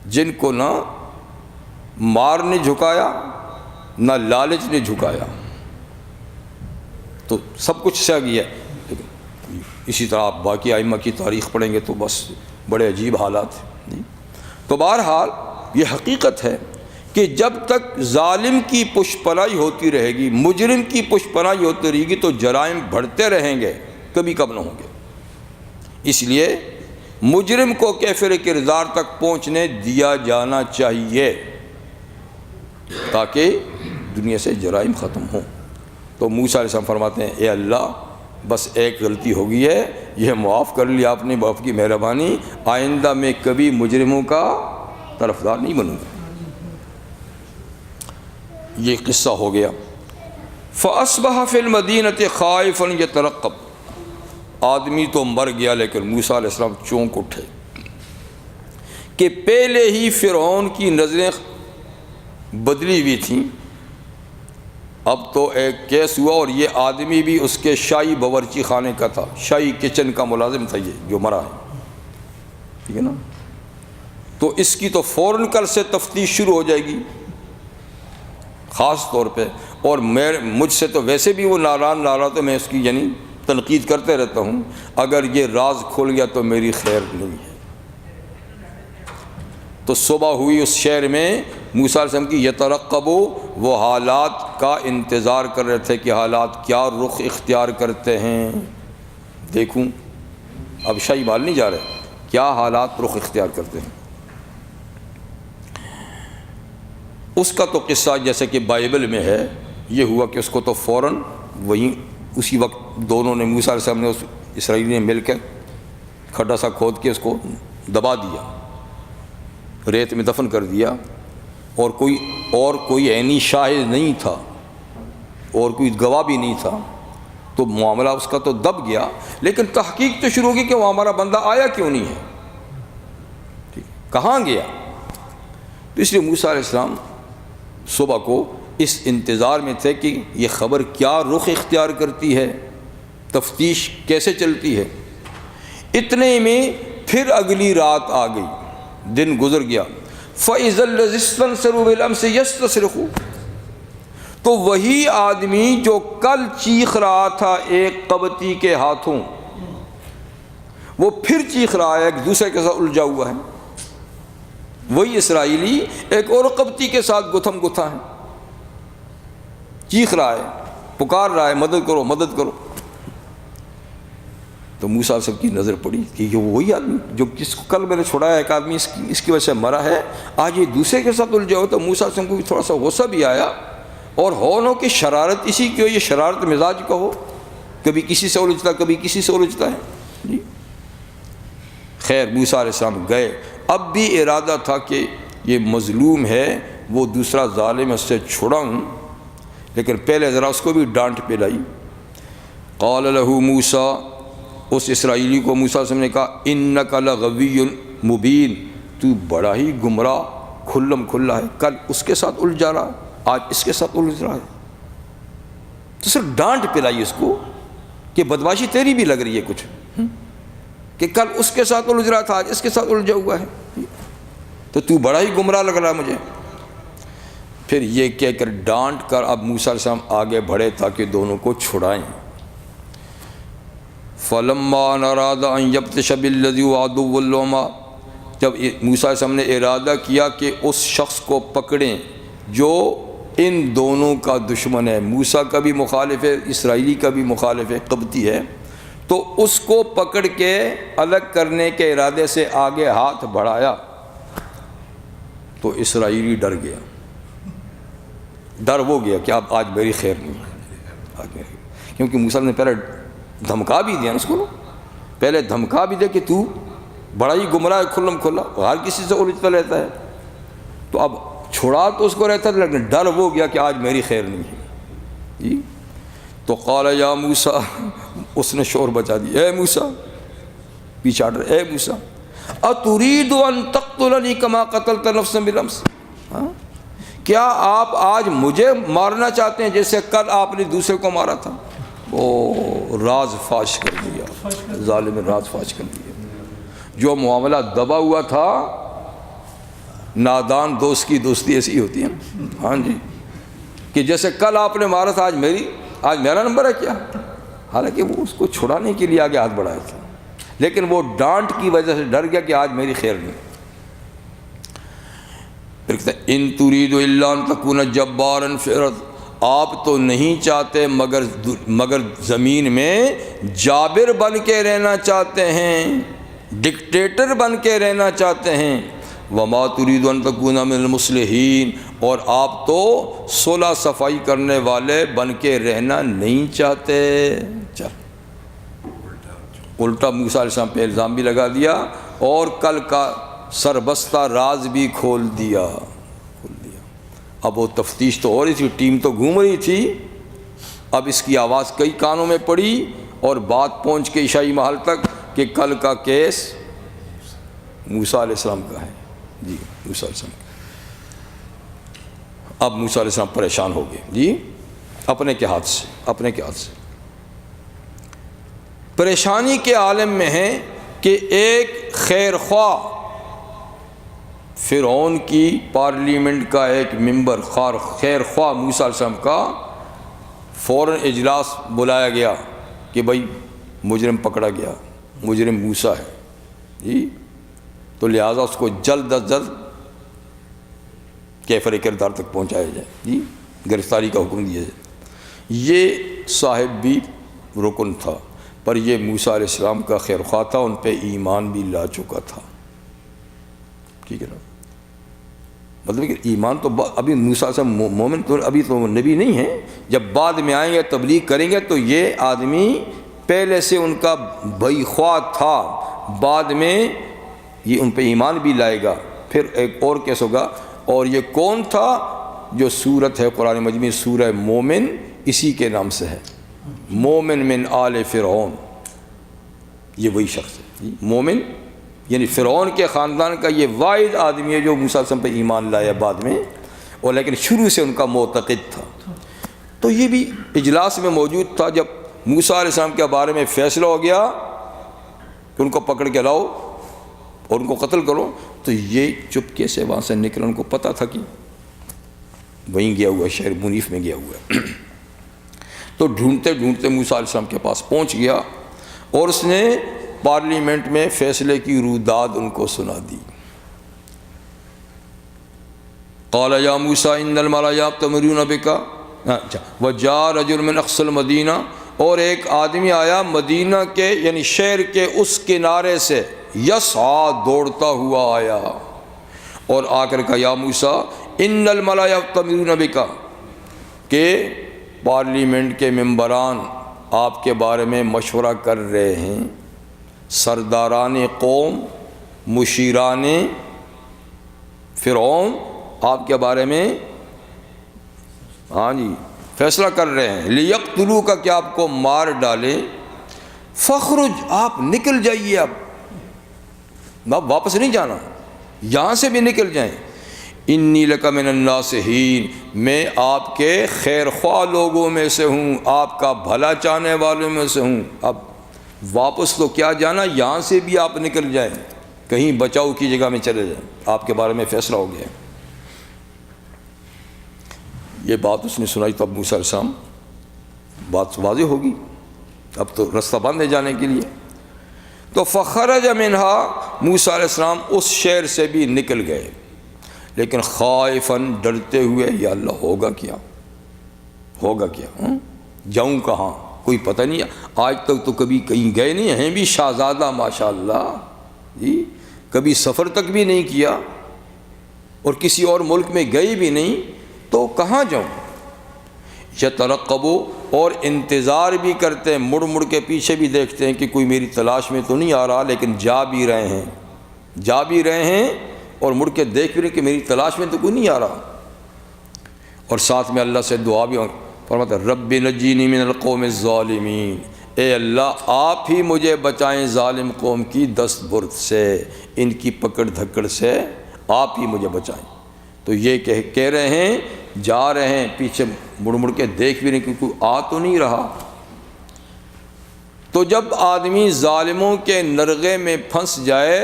جن کو نہ مار نے جھکایا نہ لالچ نے جھکایا، تو سب کچھ سہ گیا۔ اسی طرح آپ باقی ائمہ کی تاریخ پڑھیں گے تو بس بڑے عجیب حالات ہیں۔ تو بہرحال یہ حقیقت ہے کہ جب تک ظالم کی پشت پناہی ہوتی رہے گی، مجرم کی پشت پناہی ہوتی رہے گی، تو جرائم بڑھتے رہیں گے، کبھی کم نہ ہوں گے۔ اس لیے مجرم کو کیفر کردار تک پہنچنے دیا جانا چاہیے تاکہ دنیا سے جرائم ختم ہوں۔ تو موسیٰ علیہ السلام فرماتے ہیں اے اللہ بس ایک غلطی ہو گئی ہے، یہ معاف کر لیا آپ نے، باپ کی مہربانی، آئندہ میں کبھی مجرموں کا طرفدار نہیں بنوں گا۔ یہ قصہ ہو گیا۔ فَأَصْبَحَ فِي الْمَدِينَةِ خَائِفًا يَتَرَقَّبُ، آدمی تو مر گیا لیکن موسیٰ علیہ السلام چونک اٹھے کہ پہلے ہی فرعون کی نظریں بدلی ہوئی تھیں، اب تو ایک کیس ہوا، اور یہ آدمی بھی اس کے شاہی باورچی خانے کا تھا، شاہی کچن کا ملازم تھا، یہ جو مرا ہے، ٹھیک ہے نا۔ تو اس کی تو فوراً کل سے تفتیش شروع ہو جائے گی خاص طور پہ، اور مجھ سے تو ویسے بھی وہ ناراض تو میں اس کی یعنی تنقید کرتے رہتا ہوں، اگر یہ راز کھل گیا تو میری خیر نہیں ہے۔ تو صبح ہوئی اس شہر میں، موسیٰ علیہ السلام کی یترقبو، وہ حالات کا انتظار کر رہے تھے کہ حالات کیا رخ اختیار کرتے ہیں، دیکھوں اب شاہی مال نہیں جا رہے، کیا حالات رخ اختیار کرتے ہیں۔ اس کا تو قصہ جیسے کہ بائبل میں ہے، یہ ہوا کہ اس کو تو فوراً وہیں اسی وقت دونوں نے، موسیٰ علیہ السلام نے اس اسرائیلی نے مل کے کھڈا سا کھود کے اس کو دبا دیا، ریت میں دفن کر دیا، اور کوئی عینی شاہد نہیں تھا اور کوئی گواہ بھی نہیں تھا، تو معاملہ اس کا تو دب گیا، لیکن تحقیق تو شروع ہوگی کہ وہ ہمارا بندہ آیا کیوں نہیں ہے، کہاں گیا۔ تو اس لیے موسیٰ علیہ السلام صبح کو اس انتظار میں تھے کہ یہ خبر کیا رخ اختیار کرتی ہے، تفتیش کیسے چلتی ہے۔ اتنے میں پھر اگلی رات آ گئی، دن گزر گیا۔ فَإِذَا الَّذِي اسْتَنصَرُوا بِالْأَمْسِ يَسْتَصْرِخُ، تو وہی آدمی جو کل چیخ رہا تھا ایک قبطی کے ہاتھوں، وہ پھر چیخ رہا ہے، ایک دوسرے کے ساتھ الجھا ہوا ہے۔ وہی اسرائیلی ایک اور قبطی کے ساتھ گتھم گتھا ہے، چیخ رہا ہے، پکار رہا ہے، مدد کرو مدد کرو۔ تو موسیٰ علیہ السلام کی نظر پڑی کہ یہ وہی آدمی جو جس کو کل میں نے چھوڑایا، ایک آدمی اس کی وجہ سے مرا ہے، آج یہ دوسرے کے ساتھ الجھا ہو۔ تو موسیٰ علیہ السلام کو بھی تھوڑا سا غصہ بھی آیا، اور ہونوں کی شرارت اسی کی ہو، یہ شرارت مزاج کا ہو، کبھی کسی سے الجھتا کبھی کسی سے الجھتا ہے جی۔ خیر موسیٰ علیہ السلام گئے، اب بھی ارادہ تھا کہ یہ مظلوم ہے، وہ دوسرا ظالم، اس سے چھڑاؤں، لیکن پہلے ذرا اس کو بھی ڈانٹ پلائی۔ قال له موسیٰ، اس اسرائیلی کو موسیٰ علیہ السلام نے کہا، انک لغوی مبین، تو بڑا ہی گمراہ کھلم کھلا ہے، کل اس کے ساتھ الجھا رہا، آج اس کے ساتھ الجھ رہا ہے۔ تو صرف ڈانٹ پلائی اس کو کہ بدمعاشی تیری بھی لگ رہی ہے کچھ، کہ کل اس کے ساتھ الجھ رہا تھا، آج اس کے ساتھ الجھا ہوا ہے، تو بڑا ہی گمراہ لگ رہا ہے مجھے۔ پھر یہ کہہ کر ڈانٹ کر اب موسیٰ علیہ السلام آگے بڑھے تاکہ دونوں کو چھڑائیں۔ فَلَمَّا أَرَادَ أَن يَبْطِشَ بِالَّذِي هُوَ عَدُوٌّ لَهُمَا، جب موسیٰ علیہ السلام نے ارادہ کیا کہ اس شخص کو پکڑیں جو ان دونوں کا دشمن ہے، موسیٰ کا بھی مخالف ہے، اسرائیلی کا بھی مخالف ہے، قبطی ہے، تو اس کو پکڑ کے الگ کرنے کے ارادے سے آگے ہاتھ بڑھایا تو اسرائیلی ڈر گیا، ڈر وہ گیا کہ اب آج میری خیر نہیں ہے، کیونکہ موسیٰ نے پہلے دھمکا بھی دیا اس کو، پہلے دھمکا بھی دیا کہ تو بڑا ہی گمراہ کھلم کھلا، ہر کسی سے الجھتا رہتا ہے، تو اب چھوڑا تو اس کو رہتا تھا، لیکن ڈر وہ گیا کہ آج میری خیر نہیں ہے جی۔ تو قال یا موسیٰ، اس نے شور بچا دی، اے موسیٰ، پیچھے ہٹ رہے، اے موسیٰ اتريد ان تقتلنی کما قتلت نفسا بالامس، کیا آپ آج مجھے مارنا چاہتے ہیں جیسے کل آپ نے دوسرے کو مارا تھا؟ وہ راز فاش کر دیا، ظالم نے راز فاش کر دیا، جو معاملہ دبا ہوا تھا، نادان دوست کی دوستی ایسی ہوتی ہے، ہاں جی، کہ جیسے کل آپ نے مارا تھا آج میرا نمبر ہے کیا؟ حالانکہ وہ اس کو چھڑانے کے لیے آگے ہاتھ بڑھایا تھا، لیکن وہ ڈانٹ کی وجہ سے ڈر گیا کہ آج میری خیر نہیں۔ پھر کہتا ہے ان تريد الا ان تكون جبارا في الارض، آپ تو نہیں چاہتے مگر زمین میں جابر بن کے رہنا چاہتے ہیں، ڈکٹیٹر بن کے رہنا چاہتے ہیں، وما تريد ان تكون من المصلحين، اور آپ تو صلح صفائی کرنے والے بن کے رہنا نہیں چاہتے۔ چل الٹا موسیٰ علیہ السلام پہ الزام بھی لگا دیا اور کل کا سربستہ راز بھی کھول دیا۔ اب وہ تفتیش تو ہو رہی تھی، ٹیم تو گھوم رہی تھی، اب اس کی آواز کئی کانوں میں پڑی اور بات پہنچ کے عیسائی محل تک کہ کل کا کیس موسیٰ علیہ السلام کا ہے جی، موسیٰ علیہ السلام۔ اب موسیٰ علیہ السلام پریشان ہو گئے جی، اپنے کے ہاتھ سے پریشانی کے عالم میں ہیں کہ ایک خیر خواہ فرعون کی پارلیمنٹ کا ایک ممبر خیر خواہ موسیٰ علیہ السلام کا فوراً اجلاس بلایا گیا کہ بھائی مجرم پکڑا گیا، مجرم موسیٰ ہے جی، تو لہٰذا اس کو جلد از جلد کیفر کردار تک پہنچایا جائے جی، گرفتاری کا حکم دیا جائے۔ یہ صاحب بھی رکن تھا، پر یہ موسیٰ علیہ السلام کا خیر خواہ تھا، ان پہ ایمان بھی لا چکا تھا، ٹھیک ہے نا، مطلب کہ ایمان تو ابھی موسیٰ سے مومن تو ابھی تو نبی نہیں ہے، جب بعد میں آئیں گے تبلیغ کریں گے تو یہ آدمی پہلے سے ان کا بھائی خواہ تھا، بعد میں یہ ان پہ ایمان بھی لائے گا۔ پھر ایک اور کیس ہوگا، اور یہ کون تھا؟ جو سورت ہے قرآن مجید میں سورہ مومن اسی کے نام سے ہے، مومن من آل فرعون، یہ وہی شخص ہے مومن، یعنی فرعون کے خاندان کا یہ واحد آدمی ہے جو موسیٰ علیہ السلام پہ ایمان لایا بعد میں، اور لیکن شروع سے ان کا معتقد تھا۔ تو یہ بھی اجلاس میں موجود تھا، جب موسیٰ علیہ السلام کے بارے میں فیصلہ ہو گیا کہ ان کو پکڑ کے لاؤ اور ان کو قتل کرو، تو یہ چپکے سے وہاں سے نکلا، ان کو پتہ تھا کہ وہیں گیا ہوا ہے، شہر منیف میں گیا ہوا ہے۔ تو ڈھونڈتے ڈھونڈتے موسیٰ علیہ السلام کے پاس پہنچ گیا اور اس نے پارلیمنٹ میں فیصلے کی روداد ان کو سنا دی۔ قال یا موسیٰ ان الملأ یأتمرون بک وجاء رجل من اقصى المدینہ، اور ایک آدمی آیا مدینہ کے یعنی شہر کے اس کنارے سے، یسعی دوڑتا ہوا آیا اور آ کر کہا یا موسیٰ ان الملأ یأتمرون بک، کہ پارلیمنٹ کے ممبران آپ کے بارے میں مشورہ کر رہے ہیں، سرداران قوم، مشیران فرعون آپ کے بارے میں ہاں جی فیصلہ کر رہے ہیں، لیقتلوک کہ آپ کو مار ڈالیں، فخرج آپ نکل جائیے، اب واپس نہیں جانا، یہاں سے بھی نکل جائیں، انی لک من الناصحین، میں آپ کے خیر خواہ لوگوں میں سے ہوں، آپ کا بھلا چاہنے والوں میں سے ہوں، اب واپس تو کیا جانا، یہاں سے بھی آپ نکل جائیں، کہیں بچاؤ کی جگہ میں چلے جائیں، آپ کے بارے میں فیصلہ ہو گیا۔ یہ بات اس نے سنائی تو اب موسیٰ علیہ السلام بات واضح ہوگی، اب تو رستہ بند ہے جانے کے لیے، تو فخرج منہا، موسیٰ علیہ السلام اس شہر سے بھی نکل گئے، لیکن خائفاً ڈرتے ہوئے، یا اللہ ہوگا کیا، ہوگا کیا، جاؤں کہاں، کوئی پتہ نہیں، آج تک تو کبھی کہیں گئے نہیں ہیں بھی شہزادہ ماشاءاللہ جی، کبھی سفر تک بھی نہیں کیا اور کسی اور ملک میں گئے بھی نہیں، تو کہاں جاؤں، یترقبوا، اور انتظار بھی کرتے ہیں، مڑ مڑ کے پیچھے بھی دیکھتے ہیں کہ کوئی میری تلاش میں تو نہیں آ رہا، لیکن جا بھی رہے ہیں اور مڑ کے دیکھ بھی رہے کہ میری تلاش میں تو کوئی نہیں آ رہا، اور ساتھ میں اللہ سے دعا بھی فرماتا ہے رب نجینی من القوم الظالمین، اے اللہ آپ ہی مجھے بچائیں ظالم قوم کی دست برد سے، ان کی پکڑ دھکڑ سے آپ ہی مجھے بچائیں۔ تو یہ کہہ رہے ہیں، جا رہے ہیں، پیچھے مڑ مڑ کے دیکھ بھی نہیں کہ کوئی آ تو نہیں رہا۔ تو جب آدمی ظالموں کے نرغے میں پھنس جائے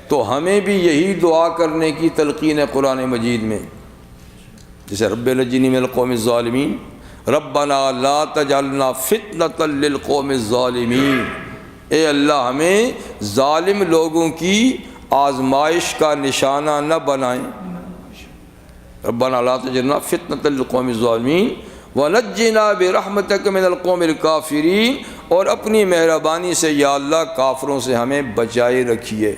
تو ہمیں بھی یہی دعا کرنے کی تلقین ہے قرآن مجید میں، جیسے رب نجنی من القوم الظالمین، ربنا لا تجعلنا فتنۃ للقوم الظالمین، اے اللہ ہمیں ظالم لوگوں کی آزمائش کا نشانہ نہ بنائیں، ربنا لا تجعلنا فتنۃ للقوم الظالمین ونجنا برحمتک من القوم الکافرین، اور اپنی مہربانی سے یا اللہ کافروں سے ہمیں بچائے رکھیے۔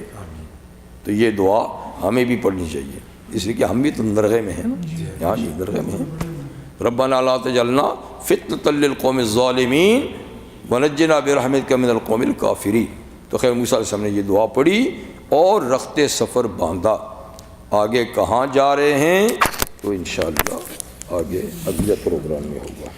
تو یہ دعا ہمیں بھی پڑھنی چاہیے، اس لیے کہ ہم بھی تو نرغے میں ہیں نا، یہاں بھی نرغے میں ہیں، ربنا لا تجعلنا فتنۃ للقوم الظالمین ونجنا برحمتک من القوم الکافرین۔ تو خیر موسیٰ علیہ السلام نے یہ دعا پڑھی اور رخت سفر باندھا۔ آگے کہاں جا رہے ہیں تو انشاءاللہ آگے اگلے پروگرام میں ہوگا۔